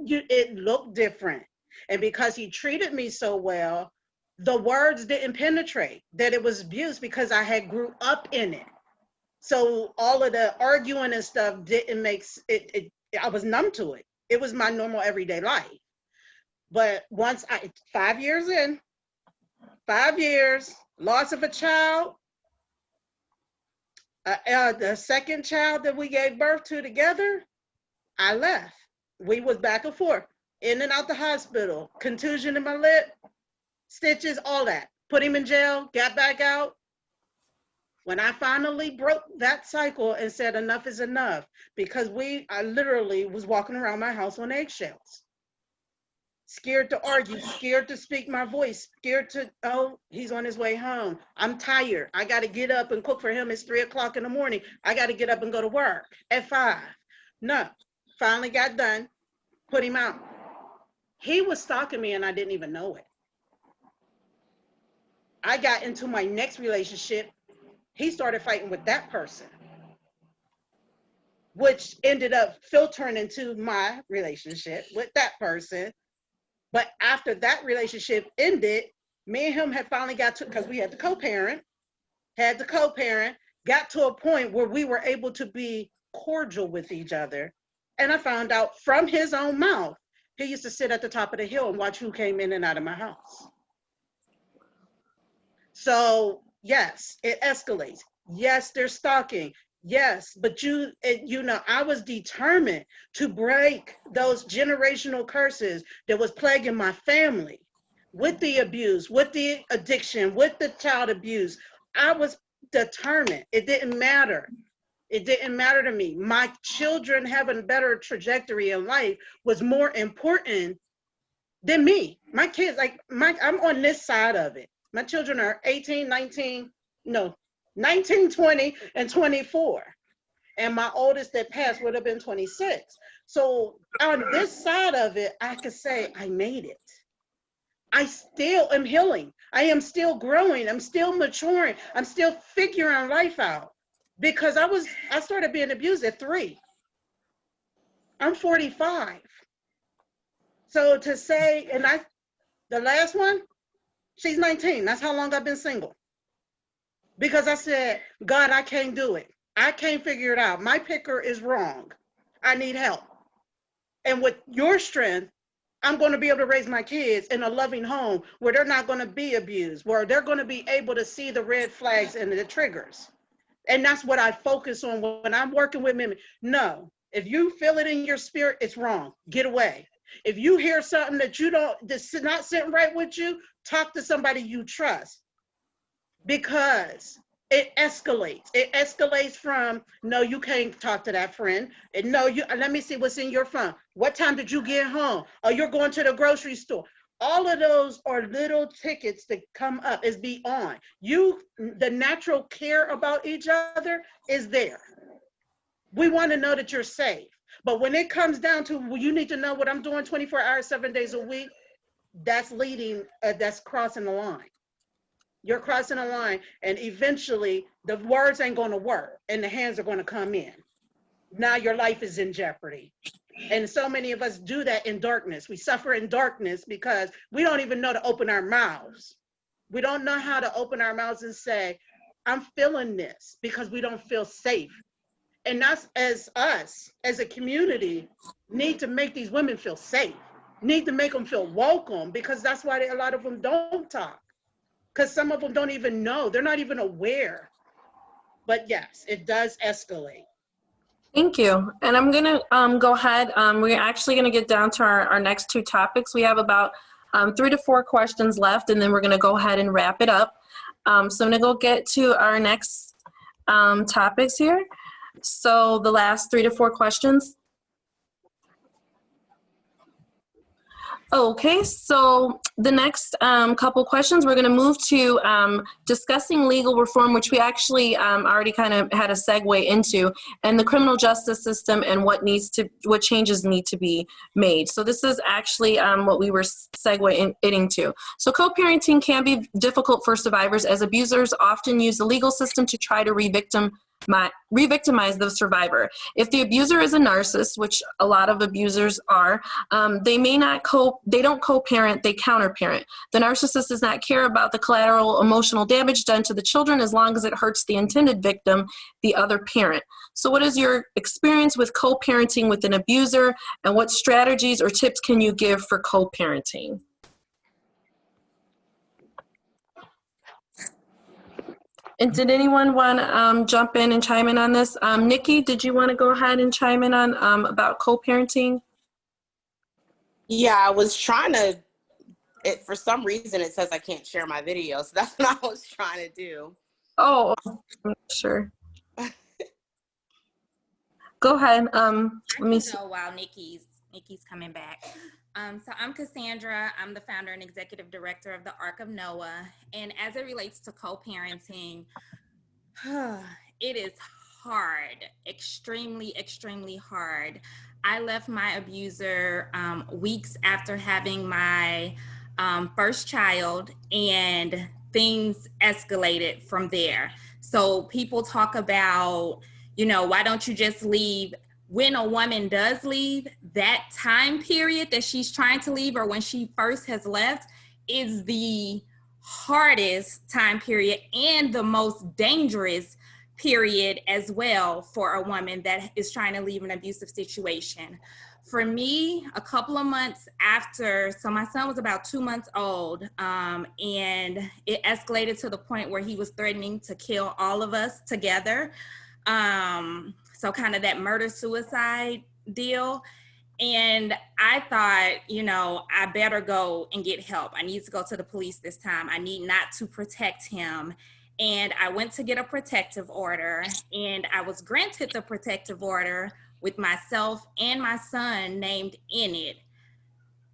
It looked different. And because he treated me so well, the words didn't penetrate that it was abuse because I had grew up in it. So all of the arguing and stuff didn't make it, I was numb to it. It was my normal everyday life. But once 5 years in, 5 years, loss of a child, the second child that we gave birth to together, I left. We was back and forth, in and out the hospital, contusion in my lip, stitches, all that. Put him in jail, got back out. When I finally broke that cycle and said enough is enough, because I literally was walking around my house on eggshells. Scared to argue, scared to speak my voice, scared to, oh, he's on his way home. I'm tired. I got to get up and cook for him. It's 3 o'clock in the morning. I got to get up and go to work at 5. No, finally got done, put him out. He was stalking me and I didn't even know it. I got into my next relationship. He started fighting with that person, which ended up filtering into my relationship with that person. But after that relationship ended, me and him had finally got to, because we had to co-parent, got to a point where we were able to be cordial with each other. And I found out from his own mouth, he used to sit at the top of the hill and watch who came in and out of my house. So yes, it escalates. Yes, there's stalking. Yes, but you know, I was determined to break those generational curses that was plaguing my family with the abuse, with the addiction, with the child abuse. I was determined. It didn't matter. It didn't matter to me. My children having a better trajectory in life was more important than me. My kids, I'm on this side of it. My children are 18, 19, 20, and 24. And my oldest that passed would have been 26. So on this side of it, I could say I made it. I still am healing. I am still growing. I'm still maturing. I'm still figuring life out because I started being abused at 3. I'm 45. So to say, the last one, she's 19. That's how long I've been single. Because I said, God, I can't do it. I can't figure it out. My picker is wrong. I need help. And with your strength, I'm going to be able to raise my kids in a loving home where they're not going to be abused, where they're going to be able to see the red flags and the triggers. And that's what I focus on when I'm working with women. No, if you feel it in your spirit, it's wrong. Get away. If you hear something that's not sitting right with you, talk to somebody you trust. Because it escalates. It escalates from, no, you can't talk to that friend. And no, let me see what's in your phone. What time did you get home? Oh, you're going to the grocery store. All of those are little tickets that come up. Is beyond. The natural care about each other is there. We want to know that you're safe. But when it comes down to, well, you need to know what I'm doing 24 hours, 7 days a week, that's crossing the line. You're crossing a line, and eventually the words ain't going to work and the hands are going to come in. Now your life is in jeopardy. And so many of us do that in darkness. We suffer in darkness because we don't even know to open our mouths. We don't know how to open our mouths and say, I'm feeling this, because we don't feel safe. And that's as us, as a community, need to make these women feel safe, need to make them feel welcome, because that's why a lot of them don't talk. Because some of them don't even know. They're not even aware. But yes, it does escalate.
Thank you. And I'm going to go ahead. We're actually going to get down to our next 2 topics. We have about 3 to 4 questions left, and then we're going to go ahead and wrap it up. So I'm going to go get to our next topics here. So the last 3 to 4 questions. Okay, so the next couple questions, we're going to move to discussing legal reform, which we actually already kind of had a segue into, and the criminal justice system and what changes need to be made. So this is actually what we were segueing into. So co-parenting can be difficult for survivors, as abusers often use the legal system to try to re-victimize the survivor. If the abuser is a narcissist, which a lot of abusers are, they don't co-parent, they counter-parent. The narcissist does not care about the collateral emotional damage done to the children as long as it hurts the intended victim, the other parent. So what is your experience with co-parenting with an abuser, and what strategies or tips can you give for co-parenting? And did anyone want to jump in and chime in on this? Nikki, did you want to go ahead and chime in on about co-parenting?
Yeah, I was trying to, for some reason it says I can't share my video, so that's what I was trying to do.
Oh, sure. Go ahead. Let me see.
While Nikki's coming back. So I'm Cassandra. I'm the founder and executive director of the Ark of Noah. And as it relates to co-parenting, it is hard, extremely, extremely hard. I left my abuser weeks after having my first child, and things escalated from there. So people talk about, why don't you just leave? When a woman does leave, that time period that she's trying to leave, or when she first has left, is the hardest time period and the most dangerous period as well for a woman that is trying to leave an abusive situation. For me, a couple of months after, so my son was about 2 months old, and it escalated to the point where he was threatening to kill all of us together. So kind of that murder-suicide deal. And I thought, I better go and get help. I need to go to the police this time. I need not to protect him. And I went to get a protective order, and I was granted the protective order with myself and my son named in it.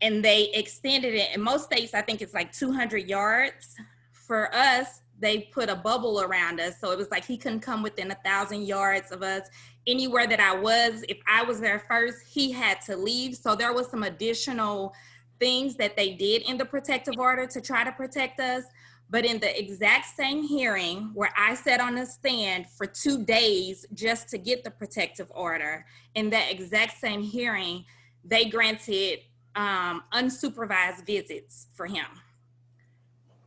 And they extended it. In most states, I think it's like 200 yards. For us, they put a bubble around us. So it was like he couldn't come within 1,000 yards of us. Anywhere that I was, if I was there first, he had to leave. So there was some additional things that they did in the protective order to try to protect us. But in the exact same hearing where I sat on the stand for 2 days just to get the protective order, in that exact same hearing, they granted unsupervised visits for him.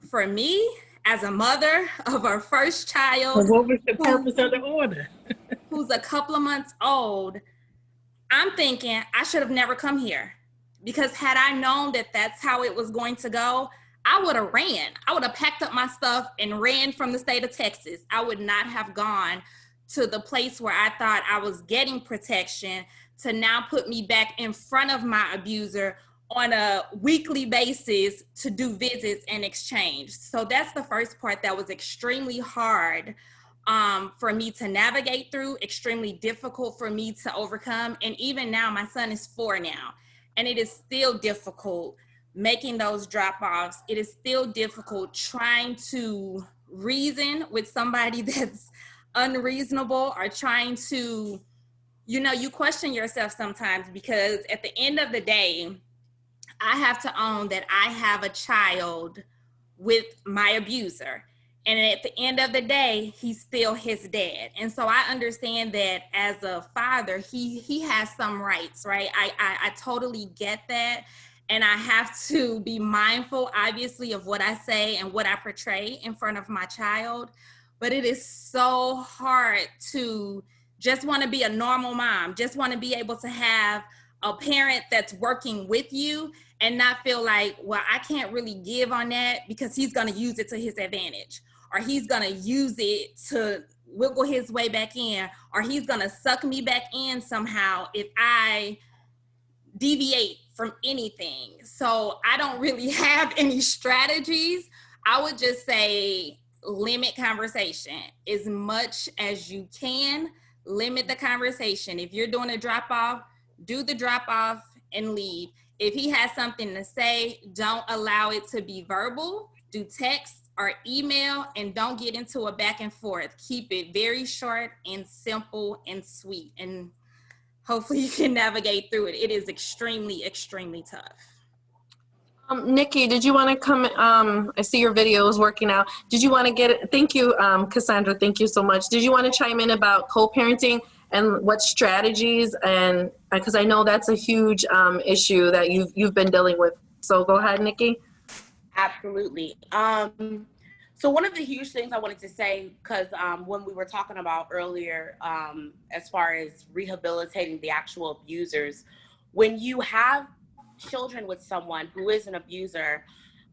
For me, as a mother of our first child.
But what was the purpose of the order?
Who's a couple of months old, I'm thinking I should have never come here, because had I known that that's how it was going to go, I would have ran. I would have packed up my stuff and ran from the state of Texas. I would not have gone to the place where I thought I was getting protection to now put me back in front of my abuser on a weekly basis to do visits and exchange. So that's the first part that was extremely hard for me to navigate through, extremely difficult for me to overcome. And even now, my son is 4 now, and it is still difficult making those drop-offs. It is still difficult trying to reason with somebody that's unreasonable, or trying to, you question yourself sometimes, because at the end of the day, I have to own that I have a child with my abuser. And at the end of the day, he's still his dad. And so I understand that as a father, he has some rights, right? I totally get that. And I have to be mindful, obviously, of what I say and what I portray in front of my child. But it is so hard to just want to be a normal mom, just want to be able to have a parent that's working with you and not feel like, well, I can't really give on that because he's going to use it to his advantage, or he's going to use it to wiggle his way back in, or he's going to suck me back in somehow if I deviate from anything. So I don't really have any strategies. I would just say limit conversation as much as you can. Limit the conversation. If you're doing a drop off, do the drop off and leave. If he has something to say, don't allow it to be verbal. Do text or email, and don't get into a back and forth. Keep it very short and simple and sweet, and hopefully you can navigate through it. It is extremely, extremely tough.
Nikki, did you want to come? I see your video is working out. Did you want to get it? Thank you, Cassandra. Thank you so much. Did you want to chime in about co-parenting and what strategies? And because I know that's a huge issue that you've been dealing with. So go ahead, Nikki.
Absolutely. So one of the huge things I wanted to say, because when we were talking about earlier, as far as rehabilitating the actual abusers, when you have children with someone who is an abuser,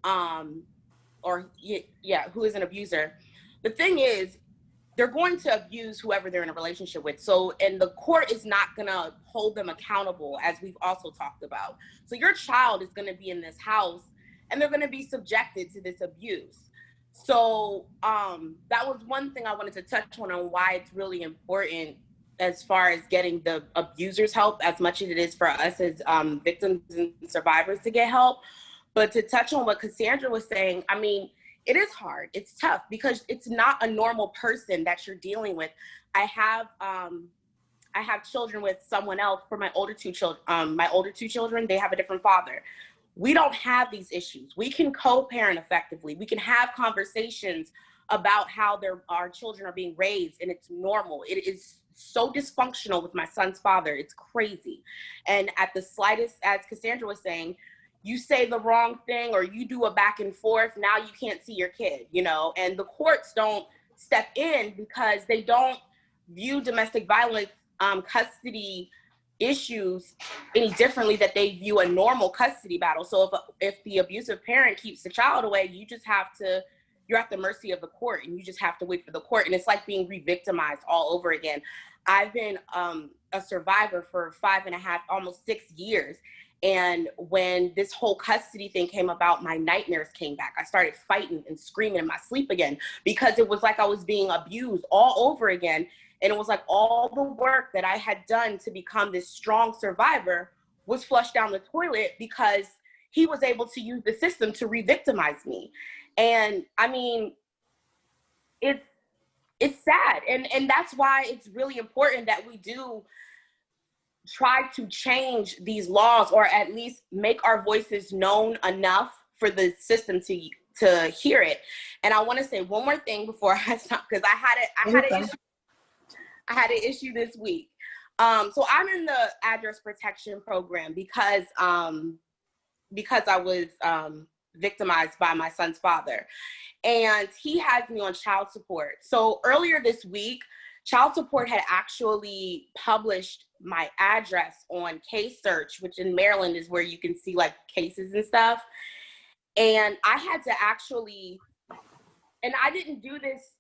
who is an abuser, the thing is, they're going to abuse whoever they're in a relationship with. So, and the court is not going to hold them accountable, as we've also talked about. So your child is going to be in this house and they're going to be subjected to this abuse. So that was one thing I wanted to touch on why it's really important as far as getting the abusers help, as much as it is for us as victims and survivors to get help. But to touch on what Cassandra was saying, I mean, it is hard. It's tough because it's not a normal person that you're dealing with. I have children with someone else. For my older two children, they have a different father. We don't have these issues. We can co-parent effectively. We can have conversations about how our children are being raised, and it's normal. It is so dysfunctional with my son's father. It's crazy. And at the slightest, as Cassandra was saying, you say the wrong thing or you do a back and forth, now you can't see your kid, you know, and the courts don't step in because they don't view domestic violence custody issues any differently that they view a normal custody battle. So if the abusive parent keeps the child away, you're at the mercy of the court, and you just have to wait for the court. And it's like being re-victimized all over again. I've been a survivor for 5.5, almost 6 years. And when this whole custody thing came about, my nightmares came back. I started fighting and screaming in my sleep again because it was like I was being abused all over again. And it was like all the work that I had done to become this strong survivor was flushed down the toilet because he was able to use the system to re-victimize me. And I mean, it's sad. And that's why it's really important that we do try to change these laws, or at least make our voices known enough for the system to hear it. And I want to say one more thing before I stop, because I had an issue this week. So I'm in the address protection program because I was victimized by my son's father, and he has me on child support. So earlier this week, child support had actually published my address on case search, which in Maryland is where you can see like cases and stuff. And I had to actually, and I didn't do this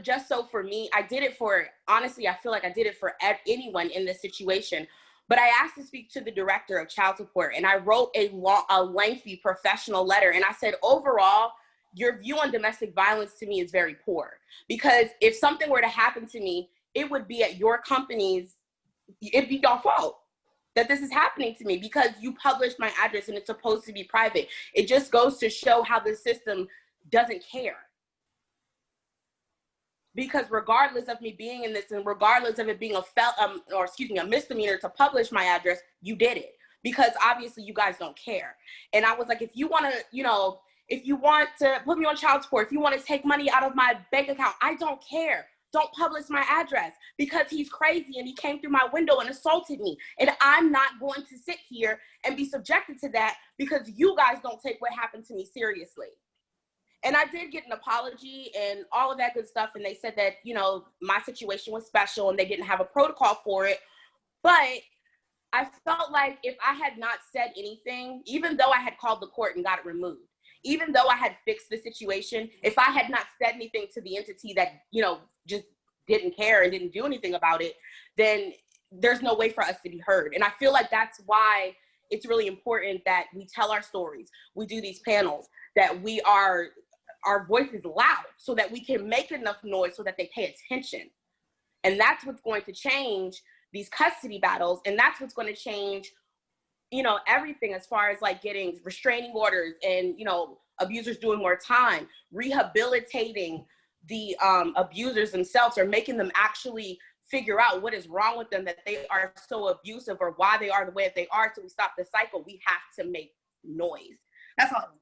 just so for me. I did it for, honestly, I feel like I did it for anyone in this situation. But I asked to speak to the director of child support, and I wrote a lengthy professional letter. And I said, overall, your view on domestic violence to me is very poor, because if something were to happen to me, it would be at your company's, it'd be your fault that this is happening to me because you published my address and it's supposed to be private. It just goes to show how the system doesn't care. Because regardless of me being in this, and regardless of it being a misdemeanor to publish my address, you did it because obviously you guys don't care. And I was like, if you want to put me on child support, if you want to take money out of my bank account, I don't care. Don't publish my address because he's crazy and he came through my window and assaulted me. And I'm not going to sit here and be subjected to that because you guys don't take what happened to me seriously. And I did get an apology and all of that good stuff. And they said that, you know, my situation was special and they didn't have a protocol for it. But I felt like if I had not said anything, even though I had called the court and got it removed, even though I had fixed the situation, if I had not said anything to the entity that, you know, just didn't care and didn't do anything about it, then there's no way for us to be heard. And I feel like that's why it's really important that we tell our stories. We do these panels, that our voice is loud so that we can make enough noise so that they pay attention. And that's what's going to change these custody battles. And that's what's going to change you know, everything as far as like getting restraining orders and, you know, abusers doing more time, rehabilitating the abusers themselves, or making them actually figure out what is wrong with them, that they are so abusive, or why they are the way that they are, so we stop the cycle. We have to make noise. That's all I want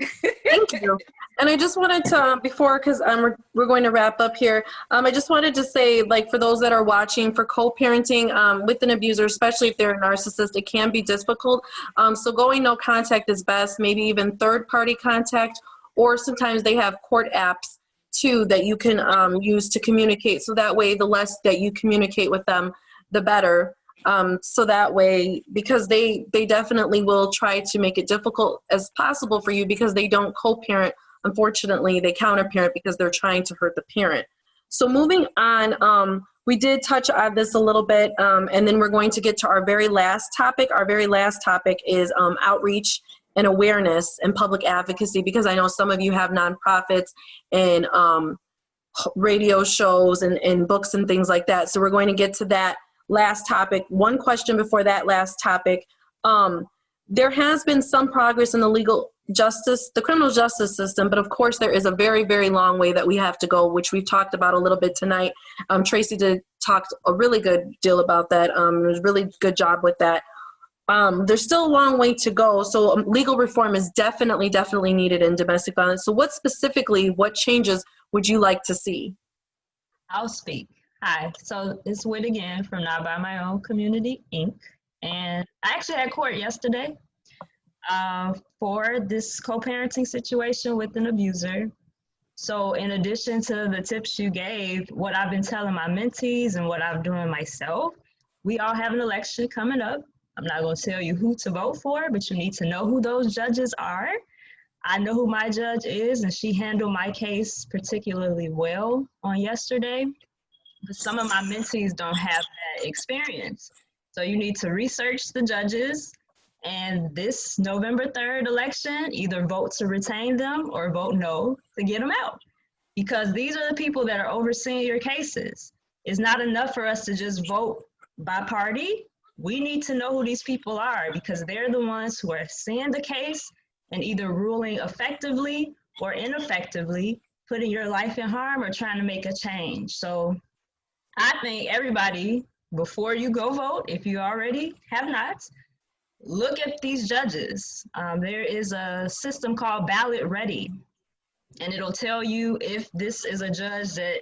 to say.
Thank you. And I just wanted to, before, because we're going to wrap up here, I just wanted to say, like, for those that are watching, for co-parenting with an abuser, especially if they're a narcissist, it can be difficult. So going no contact is best, maybe even third-party contact, or sometimes they have court apps too that you can use to communicate. So that way, the less that you communicate with them, the better. So that way, because they definitely will try to make it difficult as possible for you, because they don't co-parent. Unfortunately, they counter-parent because they're trying to hurt the parent. So moving on, we did touch on this a little bit, and then we're going to get to our very last topic. Our very last topic is outreach and awareness and public advocacy, because I know some of you have nonprofits and radio shows and books and things like that. So we're going to get to that last topic. One question before that last topic. There has been some progress in the criminal justice system, but of course there is a very, very long way that we have to go, which we've talked about a little bit tonight. Tracy talked a really good deal about that. It was a really good job with that. There's still a long way to go. So legal reform is definitely needed in domestic violence. So what changes would you like to see?
I'll speak. Hi, so it's Whit again from Not By My Own Community, Inc. And I actually had court yesterday for this co-parenting situation with an abuser. So in addition to the tips you gave, what I've been telling my mentees and what I'm doing myself, we all have an election coming up. I'm not going to tell you who to vote for, but you need to know who those judges are. I know who my judge is, and she handled my case particularly well on yesterday. But some of my mentees don't have that experience. So you need to research the judges, and this November 3rd election, either vote to retain them or vote no to get them out. Because these are the people that are overseeing your cases. It's not enough for us to just vote by party. We need to know who these people are, because they're the ones who are seeing the case and either ruling effectively or ineffectively, putting your life in harm or trying to make a change. So I think everybody, before you go vote, if you already have not, look at these judges. There is a system called Ballot Ready, and it'll tell you if this is a judge that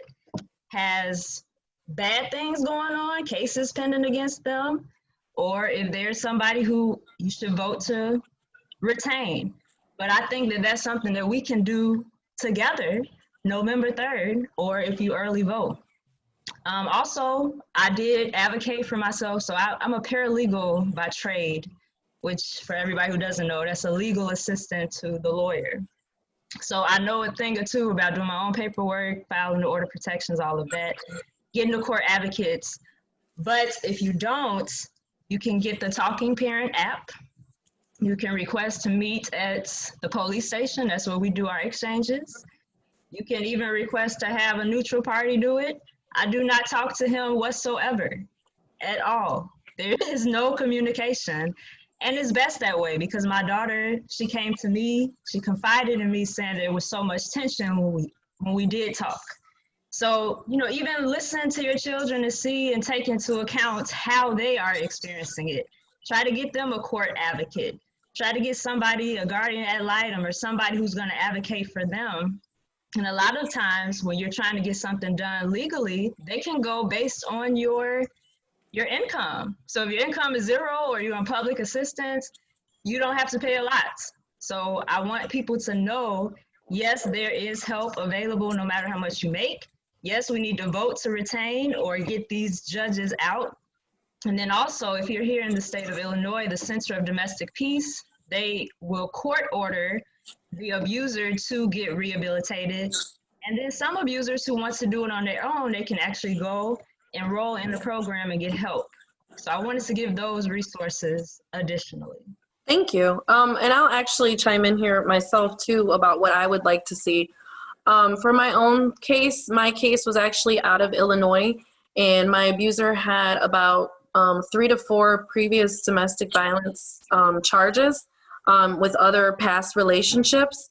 has bad things going on, cases pending against them, or if there's somebody who you should vote to retain. But I think that that's something that we can do together November 3rd, or if you early vote. Also, I did advocate for myself. So I'm a paralegal by trade, which for everybody who doesn't know, that's a legal assistant to the lawyer. So I know a thing or two about doing my own paperwork, filing the order protections, all of that, getting the court advocates. But if you don't, you can get the Talking Parent app. You can request to meet at the police station. That's where we do our exchanges. You can even request to have a neutral party do it. I do not talk to him whatsoever at all. There is no communication. And it's best that way, because my daughter, she came to me, she confided in me saying there was so much tension when we did talk. So, even listen to your children and see and take into account how they are experiencing it. Try to get them a court advocate. Try to get somebody, a guardian ad litem, or somebody who's going to advocate for them. And a lot of times when you're trying to get something done legally, they can go based on your income. So if your income is zero or you're on public assistance, you don't have to pay a lot. So I want people to know, yes, there is help available no matter how much you make. Yes, we need to vote to retain or get these judges out. And then also, if you're here in the state of Illinois, the Center of Domestic Peace, they will court order the abuser to get rehabilitated. And then some abusers who want to do it on their own, they can actually go enroll in the program and get help. So I wanted to give those resources additionally.
Thank you. And I'll actually chime in here myself too about what I would like to see. For my own case, my case was actually out of Illinois, and my abuser had about 3 to 4 previous domestic violence charges with other past relationships.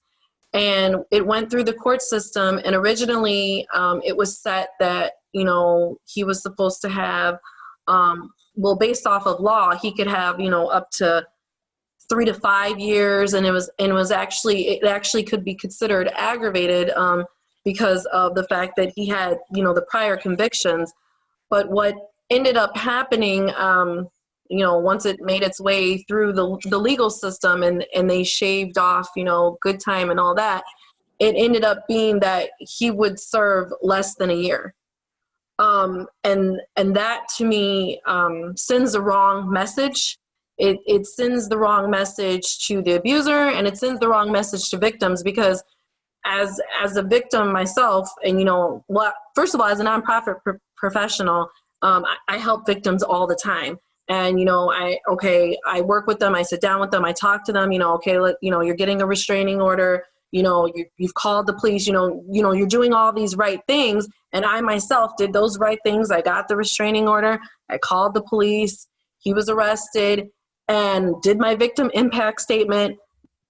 And it went through the court system. And originally it was set that, you know, he was supposed to have, well, based off of law, he could have, you know, up to 3 to 5 years. And it actually could be considered aggravated because of the fact that he had, you know, the prior convictions. But what ended up happening, you know, once it made its way through the legal system and they shaved off, you know, good time and all that, it ended up being that he would serve less than a year. And that to me sends the wrong message. It sends the wrong message to the abuser, and it sends the wrong message to victims, because as a victim myself, and, you know, first of all, as a nonprofit professional, I help victims all the time. And, you know, I work with them, I sit down with them, I talk to them, you know, okay, you know, you're getting a restraining order, you know, you've called the police, you know, you're doing all these right things. And I myself did those right things. I got the restraining order, I called the police, he was arrested, and did my victim impact statement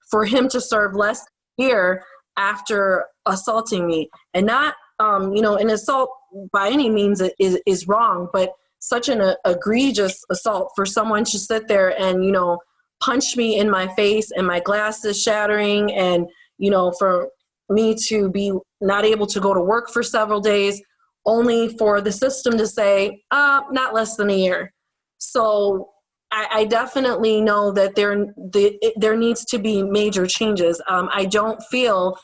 for him to serve less here after assaulting me. And not, you know, an assault by any means is wrong, but such an egregious assault for someone to sit there and, you know, punch me in my face and my glasses shattering, and, you know, for me to be not able to go to work for several days, only for the system to say, not less than a year. So I definitely know that there needs to be major changes. I don't feel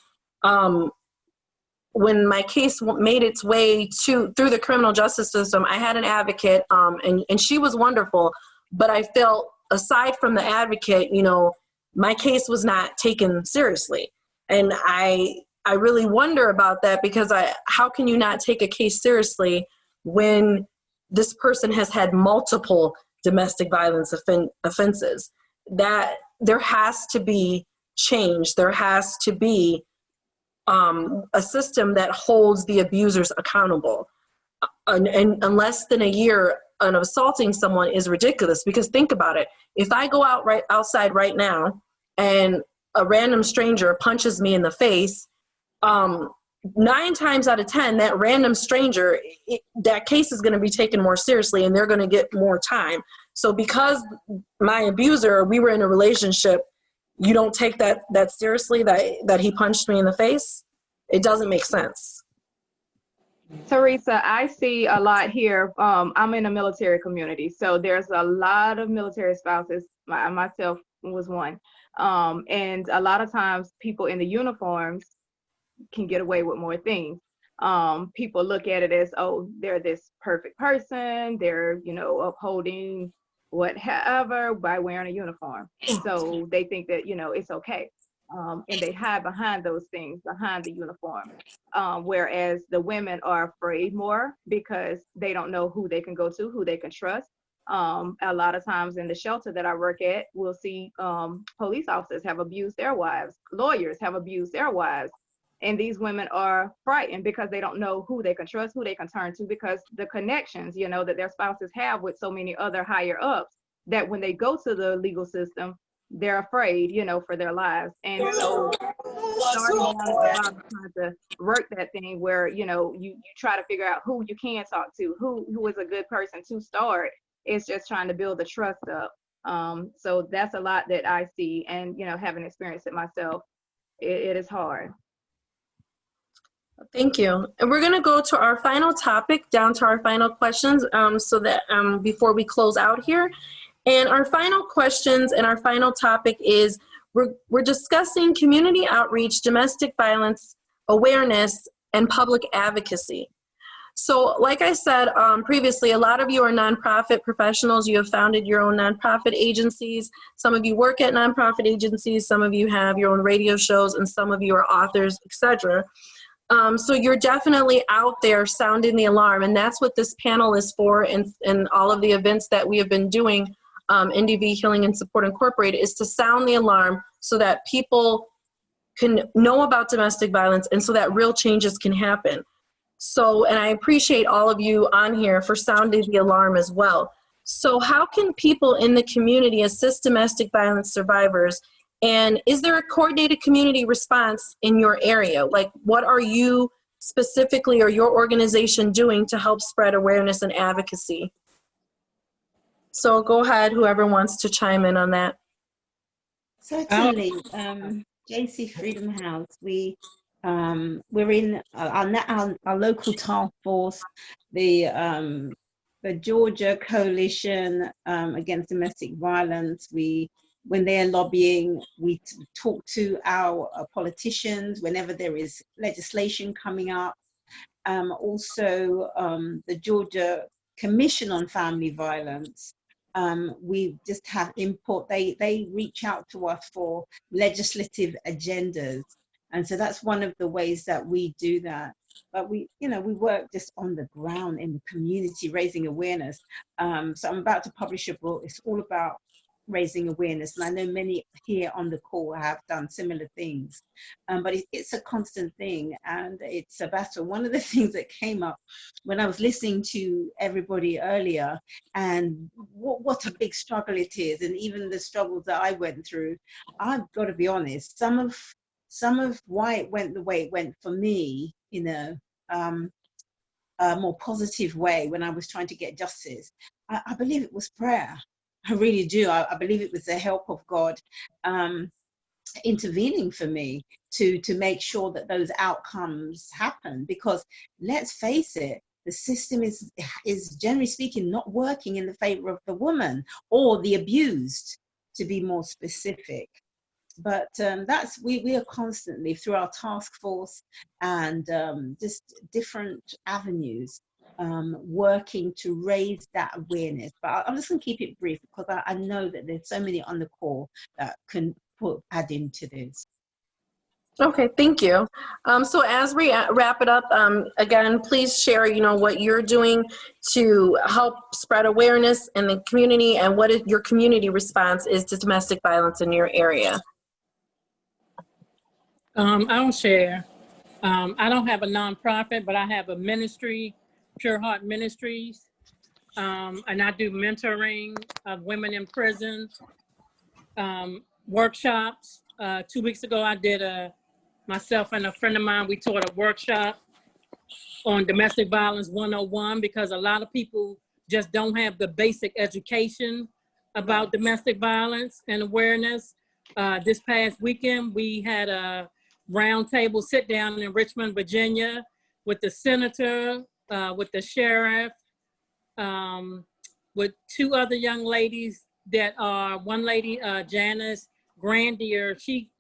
when my case made its way through the criminal justice system, I had an advocate, and she was wonderful. But I felt, aside from the advocate, you know, my case was not taken seriously. And I really wonder about that, because how can you not take a case seriously when this person has had multiple domestic violence offenses? That there has to be change. There has to be a system that holds the abusers accountable. And less than a year of assaulting someone is ridiculous, because think about it. If I go outside right now and a random stranger punches me in the face, 9 times out of 10, that random stranger, that case is going to be taken more seriously, and they're going to get more time. So because my abuser, we were in a relationship, you don't take that seriously, that he punched me in the face? It doesn't make sense.
Teresa, I see a lot here. I'm in a military community, so there's a lot of military spouses. Myself was one. And a lot of times people in the uniforms can get away with more things. People look at it as, oh, they're this perfect person. They're, you know, upholding whatever by wearing a uniform. So they think that, you know, it's okay. And they hide behind those things, behind the uniform. Whereas the women are afraid more because they don't know who they can go to, who they can trust. A lot of times in the shelter that I work at, we'll see police officers have abused their wives, lawyers have abused their wives. And these women are frightened because they don't know who they can trust, who they can turn to, because the connections, you know, that their spouses have with so many other higher ups, that when they go to the legal system, they're afraid, you know, for their lives. And so starting trying to work that thing where, you know, you try to figure out who you can talk to, who is a good person to start. It's just trying to build the trust up. So that's a lot that I see, and, you know, having experienced it myself, it is hard.
Thank you. And we're going to go to our final topic, down to our final questions, so that before we close out here. And our final questions and our final topic is, we're discussing community outreach, domestic violence awareness, and public advocacy. So like I said previously, a lot of you are nonprofit professionals. You have founded your own nonprofit agencies. Some of you work at nonprofit agencies. Some of you have your own radio shows, and some of you are authors, etc. So you're definitely out there sounding the alarm, and that's what this panel is for, and all of the events that we have been doing, NDV Healing and Support Incorporated, is to sound the alarm so that people can know about domestic violence and so that real changes can happen. So, and I appreciate all of you on here for sounding the alarm as well. So how can people in the community assist domestic violence survivors? And is there a coordinated community response in your area? Like, what are you specifically or your organization doing to help spread awareness and advocacy? So go ahead, whoever wants to chime in on that.
Certainly, JC Freedom House. We're in our local task force, the Georgia Coalition Against Domestic Violence. When they're lobbying, we talk to our politicians whenever there is legislation coming up. Also, the Georgia Commission on Family Violence. We just have input. They reach out to us for legislative agendas, and so that's one of the ways that we do that. But we work just on the ground in the community, raising awareness. So I'm about to publish a book. It's all about raising awareness, and I know many here on the call have done similar things, but it's a constant thing, and it's a battle. One of the things that came up when I was listening to everybody earlier, and what a big struggle it is, and even the struggles that I went through, I've got to be honest, some of why it went the way it went for me in a more positive way when I was trying to get justice, I believe it was prayer. I really do. I believe it was the help of God intervening for me to make sure that those outcomes happen. Because let's face it, the system is generally speaking not working in the favor of the woman or the abused, to be more specific. But we are constantly through our task force and just different avenues working to raise that awareness. But I'm just going to keep it brief because I know that there's so many on the call that can add into this.
Okay, thank you. So as we wrap it up, again, please share, what you're doing to help spread awareness in the community and what your community response is to domestic violence in your area.
I'll share. I don't have a nonprofit, but I have a ministry, Pure Heart Ministries, and I do mentoring of women in prison, workshops. 2 weeks ago, I did myself and a friend of mine, we taught a workshop on domestic violence 101 because a lot of people just don't have the basic education about domestic violence and awareness. This past weekend, we had a roundtable sit down in Richmond, Virginia with the senator, with the sheriff, with two other young ladies that are, one lady, Janice Grandier, she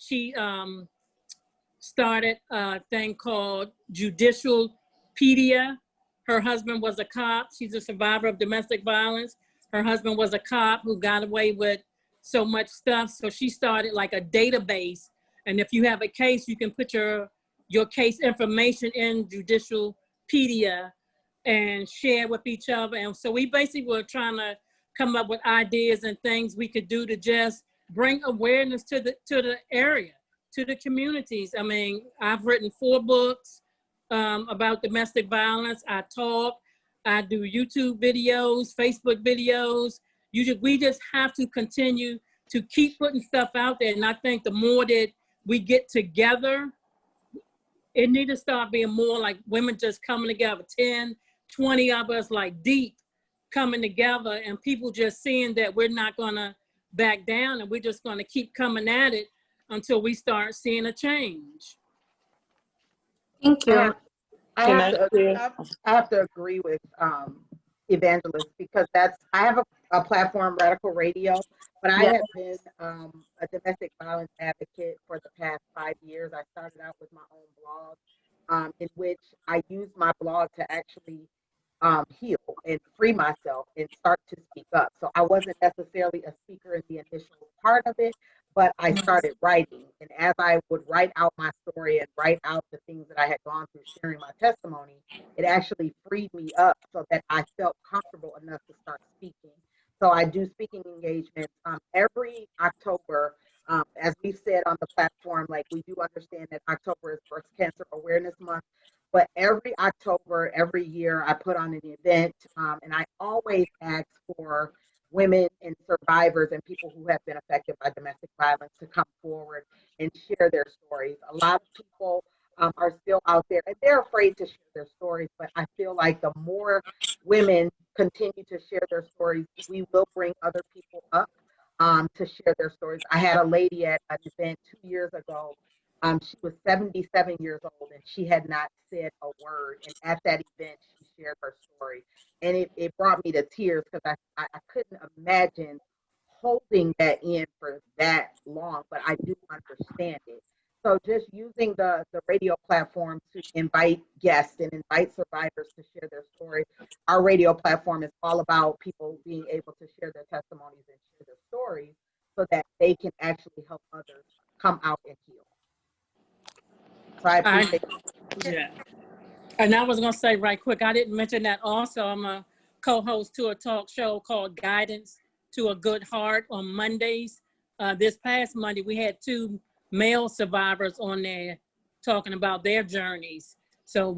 started a thing called Judicialpedia. Her husband was a cop. She's a survivor of domestic violence. Her husband was a cop who got away with so much stuff. So she started like a database. And if you have a case, you can put your case information in Judicialpedia and share with each other. And so we basically were trying to come up with ideas and things we could do to just bring awareness to the area, to the communities. I mean, I've written 4 books about domestic violence. I talk, I do YouTube videos, Facebook videos. We just have to continue to keep putting stuff out there. And I think the more that we get together, it needs to start being more like women just coming together, 10, 20 of us like deep coming together, and people just seeing that we're not gonna back down and we're just gonna keep coming at it until we start seeing a change.
Thank you.
I have to agree with Evangelist because I have a platform, Radical Radio, but I have been a domestic violence advocate for the past 5 years. I started out with my own blog in which I use my blog to actually heal and free myself and start to speak up. So I wasn't necessarily a speaker in the initial part of it, but I started writing. And as I would write out my story and write out the things that I had gone through, sharing my testimony, it actually freed me up so that I felt comfortable enough to start speaking. So I do speaking engagements every October. As we said on the platform, like we do understand that October is Breast Cancer Awareness Month, But every October, every year, I put on an event, and I always ask for women and survivors and people who have been affected by domestic violence to come forward and share their stories. A lot of people are still out there and they're afraid to share their stories, but I feel like the more women continue to share their stories, we will bring other people up to share their stories. I had a lady at an event 2 years ago. She was 77 years old and she had not said a word. And at that event, she shared her story. And it brought me to tears because I couldn't imagine holding that in for that long, but I do understand it. So just using the radio platform to invite guests and invite survivors to share their story. Our radio platform is all about people being able to share their testimonies and share their stories so that they can actually help others come out and heal. So I appreciate it.
Yeah. And I was going to say right quick, I didn't mention that also. I'm a co-host to a talk show called Guidance to a Good Heart on Mondays. This past Monday, we had 2 male survivors on there talking about their journeys. So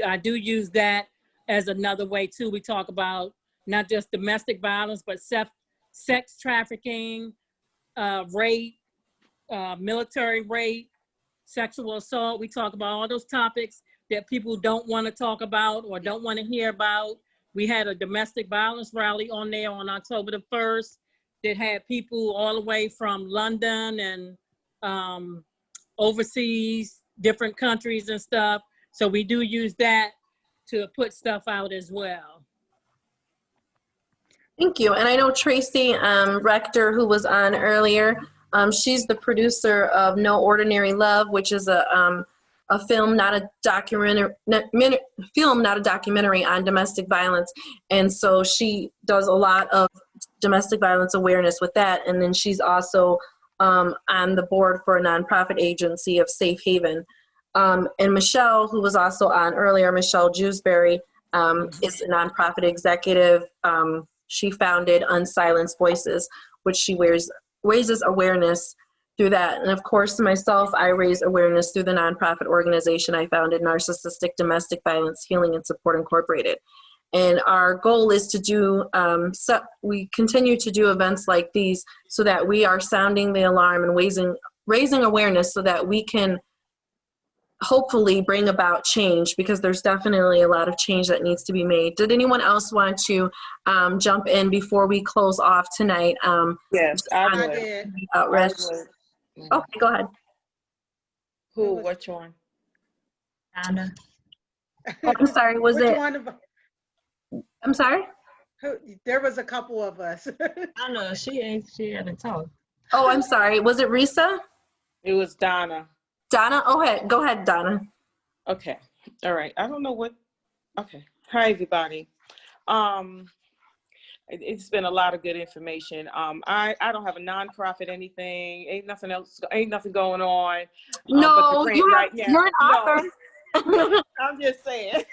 I do use that as another way too. We talk about not just domestic violence, but sex trafficking, rape, military rape, sexual assault. We talk about all those topics that people don't want to talk about or don't want to hear about. We had a domestic violence rally on there on October the 1st that had people all the way from London and overseas, different countries and stuff. So we do use that to put stuff out as well.
Thank you. And I know Tracy Rector, who was on earlier, she's the producer of No Ordinary Love, which is a film, not a documentary on domestic violence. And so she does a lot of domestic violence awareness with that. And then she's also on the board for a nonprofit agency of Safe Haven. And Michelle, who was also on earlier, Michelle Jewsbury, is a nonprofit executive. She founded Unsilenced Voices, which she raises awareness through that. And of course, myself, I raise awareness through the nonprofit organization I founded, Narcissistic Domestic Violence Healing and Support Incorporated. And our goal is to do, we continue to do events like these so that we are sounding the alarm and raising awareness so that we can hopefully bring about change, because there's definitely a lot of change that needs to be made. Did anyone else want to jump in before we close off tonight?
Yes, I did.
Okay, go ahead.
Who? Which one?
Anna.
Oh, I'm sorry. Was
Which
it?
one of,
I'm sorry.
there was a couple of us.
I know she hadn't talked.
Oh, I'm sorry. Was it Risa?
It was Donna.
Donna? Oh, go ahead, Donna.
Okay. All right. I don't know what. Okay. Hi, everybody. It's been a lot of good information. I don't have a nonprofit anything. Ain't nothing going on.
No, you're an author.
No, I'm just saying.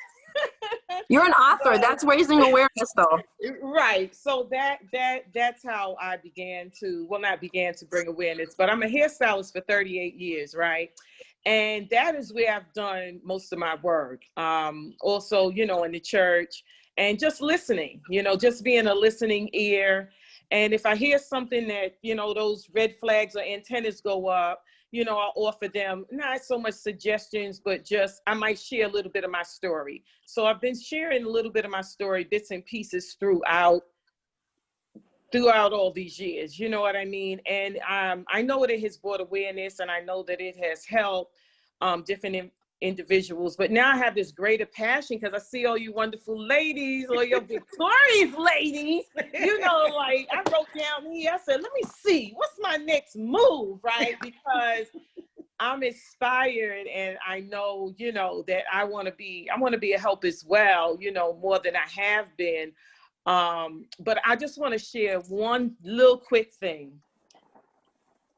You're an author. That's raising awareness, though.
Right. So that's how I began to bring awareness. But I'm a hairstylist for 38 years, right? And that is where I've done most of my work. Also, in the church, and just listening, just being a listening ear. And if I hear something that, those red flags or antennas go up, I'll offer them not so much suggestions, but just I might share a little bit of my story. So I've been sharing a little bit of my story, bits and pieces throughout all these years, you know what I mean? And I know that it has brought awareness, and I know that it has helped different individuals. But now I have this greater passion because I see all you wonderful ladies, all your victorious ladies, like I wrote down here, I said, let me see, what's my next move, right? Because I'm inspired, and I know, that I want to be a help as well, more than I have been. But I just want to share one little quick thing.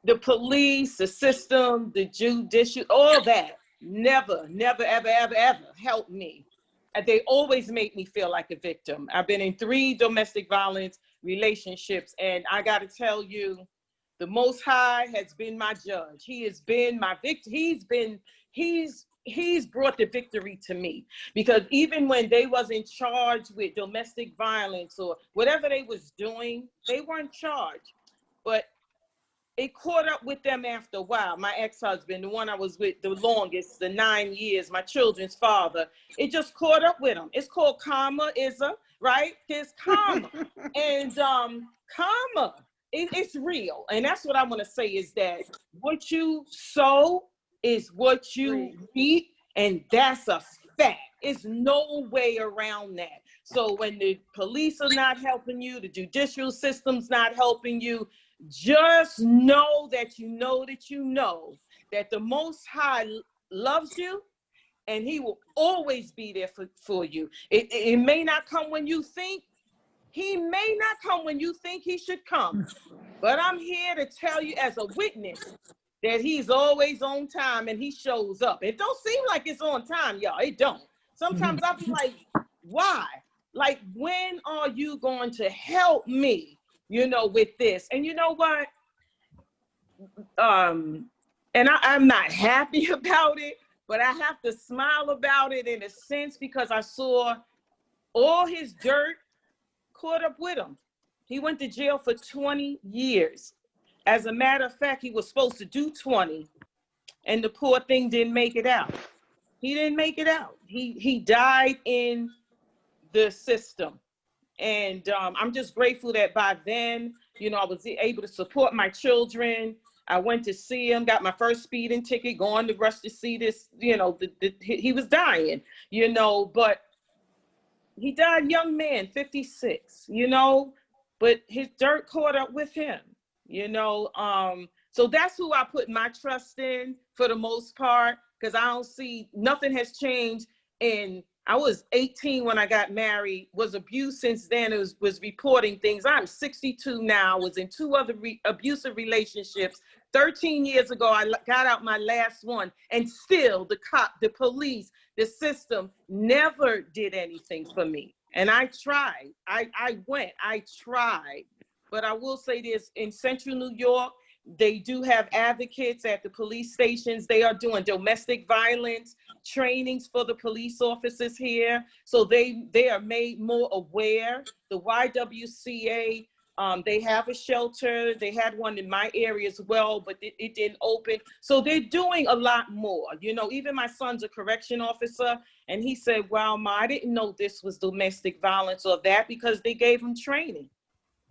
The police, the system, the judicial, all that never, ever helped me. They always make me feel like a victim. I've been in 3 domestic violence relationships, and I got to tell you, the Most High has been my judge. He has been my victim. He's he's brought the victory to me, because even when they wasn't charged with domestic violence or whatever they was doing, they weren't charged, but it caught up with them after a while. My ex-husband, the one I was with the longest, the 9 years, my children's father, it just caught up with him. It's called karma, right? It's karma. And karma, it's real. And that's what I want to say, is that what you sow is what you reap, and that's a fact. It's no way around that. So when the police are not helping you, the judicial system's not helping you, just know that you know that you know that the Most High loves you, and he will always be there for you. It may not come when you think. He may not come when you think he should come. But I'm here to tell you as a witness that he's always on time, and he shows up. It don't seem like it's on time, y'all. It don't. Sometimes I'll be like, why? Like, when are you going to help me, with this? And you know what? And I'm not happy about it, but I have to smile about it in a sense, because I saw all his dirt caught up with him. He went to jail for 20 years. As a matter of fact, he was supposed to do 20, and the poor thing didn't make it out. He didn't make it out. He died in the system. And I'm just grateful that by then, I was able to support my children. I went to see him, got my first speeding ticket, going to rush to see this, he was dying, but he died young man, 56, but his dirt caught up with him, so that's who I put my trust in for the most part, because I don't see, nothing has changed. And I was 18 when I got married, was abused since then, was reporting things. I'm 62 now, was in 2 other abusive relationships. 13 years ago, I got out my last one, and still the police, the system never did anything for me. And I tried, I tried. But I will say this, in Central New York, they do have advocates at the police stations. They are doing domestic violence trainings for the police officers here. So they are made more aware. The YWCA, they have a shelter. They had one in my area as well, but it didn't open. So they're doing a lot more. Even my son's a correction officer, and he said, wow, Ma, I didn't know this was domestic violence or that, because they gave him training,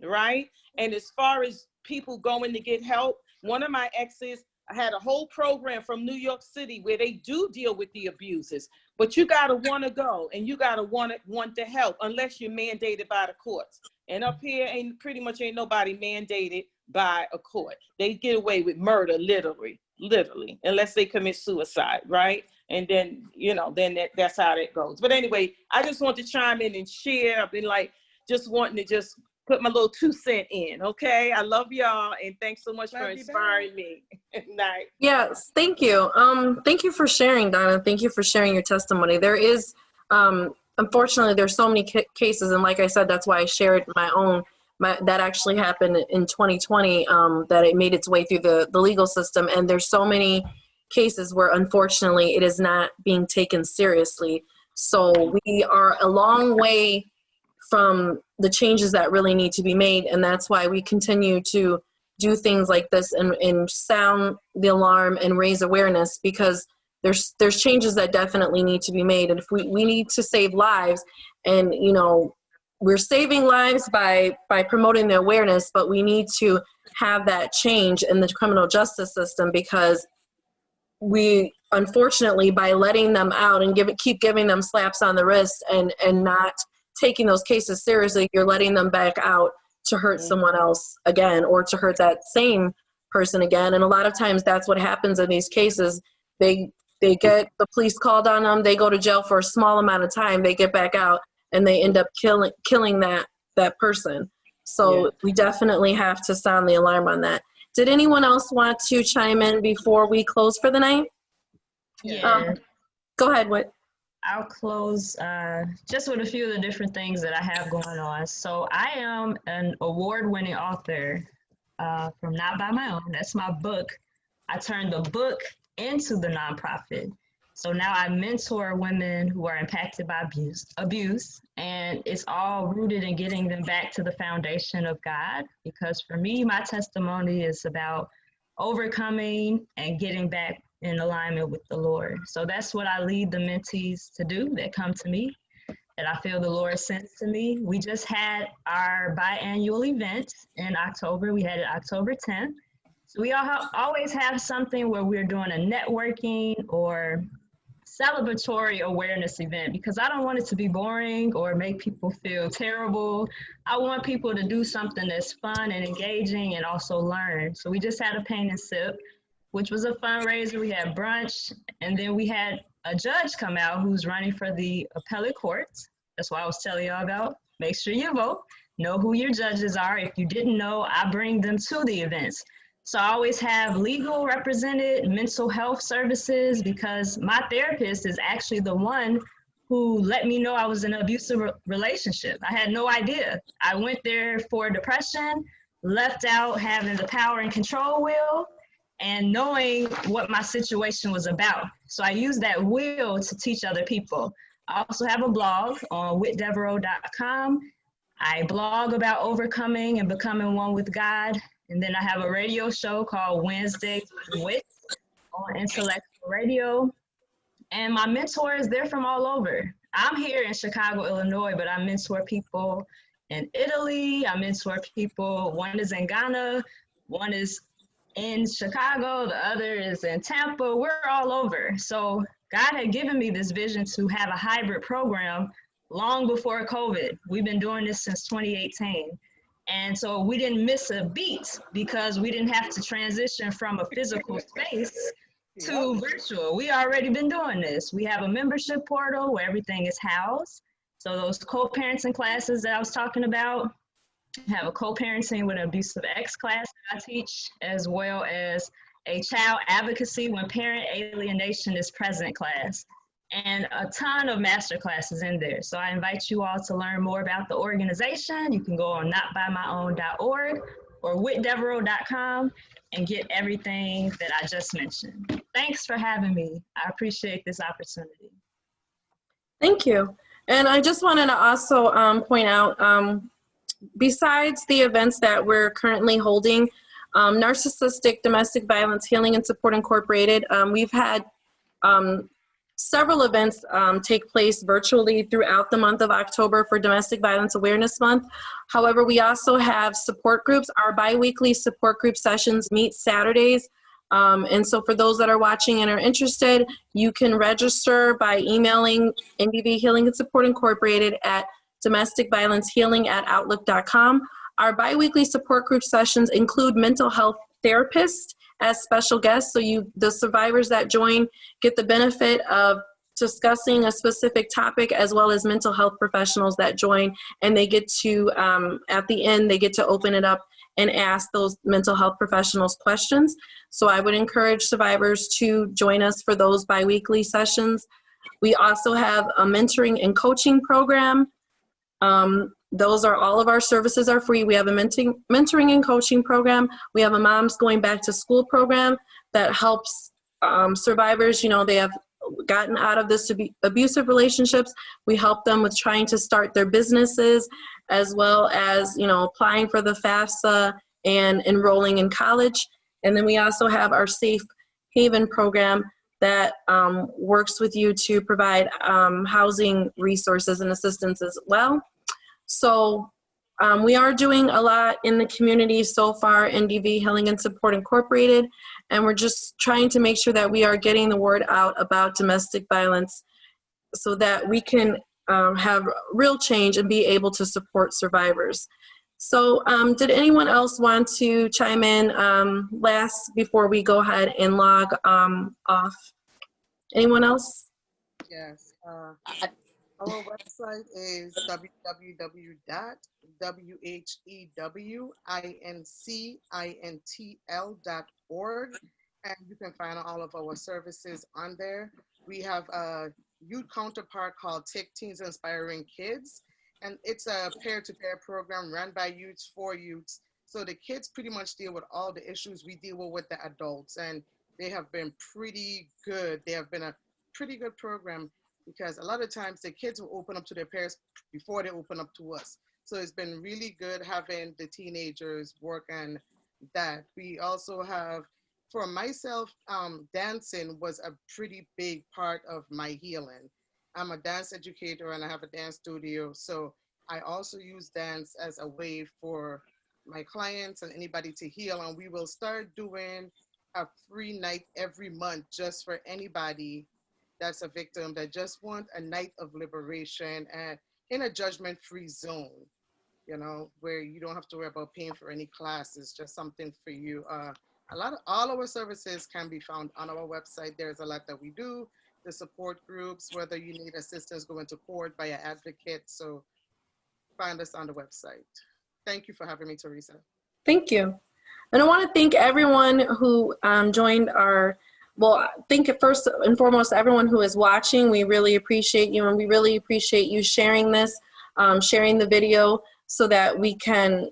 right? And as far as people going to get help, one of my exes had a whole program from New York City where they do deal with the abusers, but you got to want to go, and you got to want to help, unless you're mandated by the courts. And up here, pretty much ain't nobody mandated by a court. They get away with murder, literally, unless they commit suicide, right? And then, that's how that goes. But anyway, I just want to chime in and share. I've been just wanting to just put my little 2 cents in, okay? I love y'all, and thanks so much for inspiring me. Night.
Yes, thank you. Thank you for sharing, Donna. Thank you for sharing your testimony. There is, unfortunately, there's so many cases, and like I said, that's why I shared my own. That actually happened in 2020, that it made its way through the legal system, and there's so many cases where, unfortunately, it is not being taken seriously. So we are a long way from the changes that really need to be made, and that's why we continue to do things like this and sound the alarm and raise awareness, because there's changes that definitely need to be made. And if we need to save lives, and we're saving lives by promoting the awareness, but we need to have that change in the criminal justice system, because we, unfortunately, by letting them out and keep giving them slaps on the wrist and not taking those cases seriously, you're letting them back out to hurt someone else again, or to hurt that same person again. And a lot of times that's what happens in these cases. They get the police called on them, they go to jail for a small amount of time, they get back out, and they end up killing that person. So we definitely have to sound the alarm on that. Did anyone else want to chime in before we close for the night?
Yeah.
Go ahead, Whit.
I'll close just with a few of the different things that I have going on. So I am an award-winning author from Not By My Own. That's my book. I turned the book into the nonprofit. So now I mentor women who are impacted by abuse, and it's all rooted in getting them back to the foundation of God. Because for me, my testimony is about overcoming and getting back in alignment with the Lord. So that's what I lead the mentees to do that come to me, that I feel the Lord sends to me. We just had our biannual event in October. We had it October 10th. So we always have something where we're doing a networking or celebratory awareness event, because I don't want it to be boring or make people feel terrible. I want people to do something that's fun and engaging and also learn. So we just had a paint and sip, which was a fundraiser. We had brunch, and then we had a judge come out who's running for the appellate courts. That's why I was telling y'all about. Make sure you vote. Know who your judges are. If you didn't know, I bring them to the events. So I always have legal represented, mental health services, because my therapist is actually the one who let me know I was in an abusive relationship. I had no idea. I went there for depression, left out having the power and control wheel, and knowing what my situation was about. So I use that will to teach other people. I also have a blog on whitdevereaux.com. I blog about overcoming and becoming one with God. And then I have a radio show called Wednesdays with Wit on Intellectual Radio. And my mentors, they're from all over. I'm here in Chicago, Illinois, but I mentor people in Italy. I mentor people, one is in Ghana, one is in Chicago, the other is in Tampa. We're all over. So God had given me this vision to have a hybrid program long before COVID. We've been doing this since 2018. And so we didn't miss a beat because we didn't have to transition from a physical space to virtual. We already been doing this. We have a membership portal where everything is housed. So those co-parenting classes that I was talking about, have a co-parenting with an abusive ex class that I teach, as well as a child advocacy when parent alienation is present class, and a ton of master classes in there. So I invite you all to learn more about the organization. You can go on notbymyown.org or whitdevereaux.com and get everything that I just mentioned. Thanks for having me. I appreciate this opportunity.
Thank you. And I just wanted to also point out, besides the events that we're currently holding, Narcissistic Domestic Violence Healing and Support Incorporated, we've had several events take place virtually throughout the month of October for Domestic Violence Awareness Month. However, we also have support groups. Our bi-weekly support group sessions meet Saturdays. And so for those that are watching and are interested, you can register by emailing NDV Healing and Support Incorporated at domesticviolencehealing@outlook.com. Our bi-weekly support group sessions include mental health therapists as special guests. So the survivors that join get the benefit of discussing a specific topic, as well as mental health professionals that join, and they get to, at the end, they get to open it up and ask those mental health professionals questions. So I would encourage survivors to join us for those bi-weekly sessions. We also have a mentoring and coaching program. Those are all of our services are free. We have a mentoring and coaching program. We have a Moms Going Back to School program that helps survivors, they have gotten out of this abusive relationships. We help them with trying to start their businesses, as well as, applying for the FAFSA and enrolling in college. And then we also have our Safe Haven program that works with you to provide housing resources and assistance as well. So we are doing a lot in the community so far, NDV Healing and Support Incorporated, and we're just trying to make sure that we are getting the word out about domestic violence so that we can have real change and be able to support survivors. So did anyone else want to chime in last before we go ahead and log off? Anyone else?
Yes. Our website is www.whewinCintl.org, and you can find all of our services on there. We have a youth counterpart called Take Teens Inspiring Kids, and it's a peer-to-peer program run by youths for youths. So the kids pretty much deal with all the issues we deal with the adults, and they have been pretty good. They have been a pretty good program, because a lot of times the kids will open up to their parents before they open up to us. So it's been really good having the teenagers work on that. We also have, for myself, dancing was a pretty big part of my healing. I'm a dance educator and I have a dance studio. So I also use dance as a way for my clients and anybody to heal. And we will start doing a free night every month just for anybody that's a victim that just want a night of liberation and in a judgment-free zone, you know, where you don't have to worry about paying for any classes, just something for you. All our services can be found on our website. There's a lot that we do, the support groups, whether you need assistance going to court by an advocate. So find us on the website. Thank you for having me, Teresa.
Thank you. And I want to thank everyone who joined our, well, thank you first and foremost, everyone who is watching. We really appreciate you, and we really appreciate you sharing this, sharing the video so that we can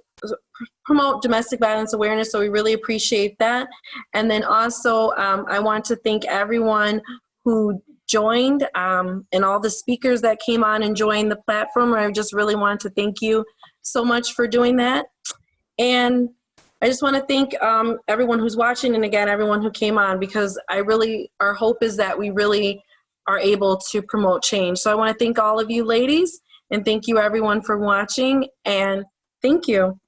promote domestic violence awareness. So we really appreciate that. And then also, I want to thank everyone who joined and all the speakers that came on and joined the platform. I just really wanted to thank you so much for doing that. And I just want to thank everyone who's watching, and again, everyone who came on, because our hope is that we really are able to promote change. So I want to thank all of you ladies, and thank you everyone for watching, and thank you.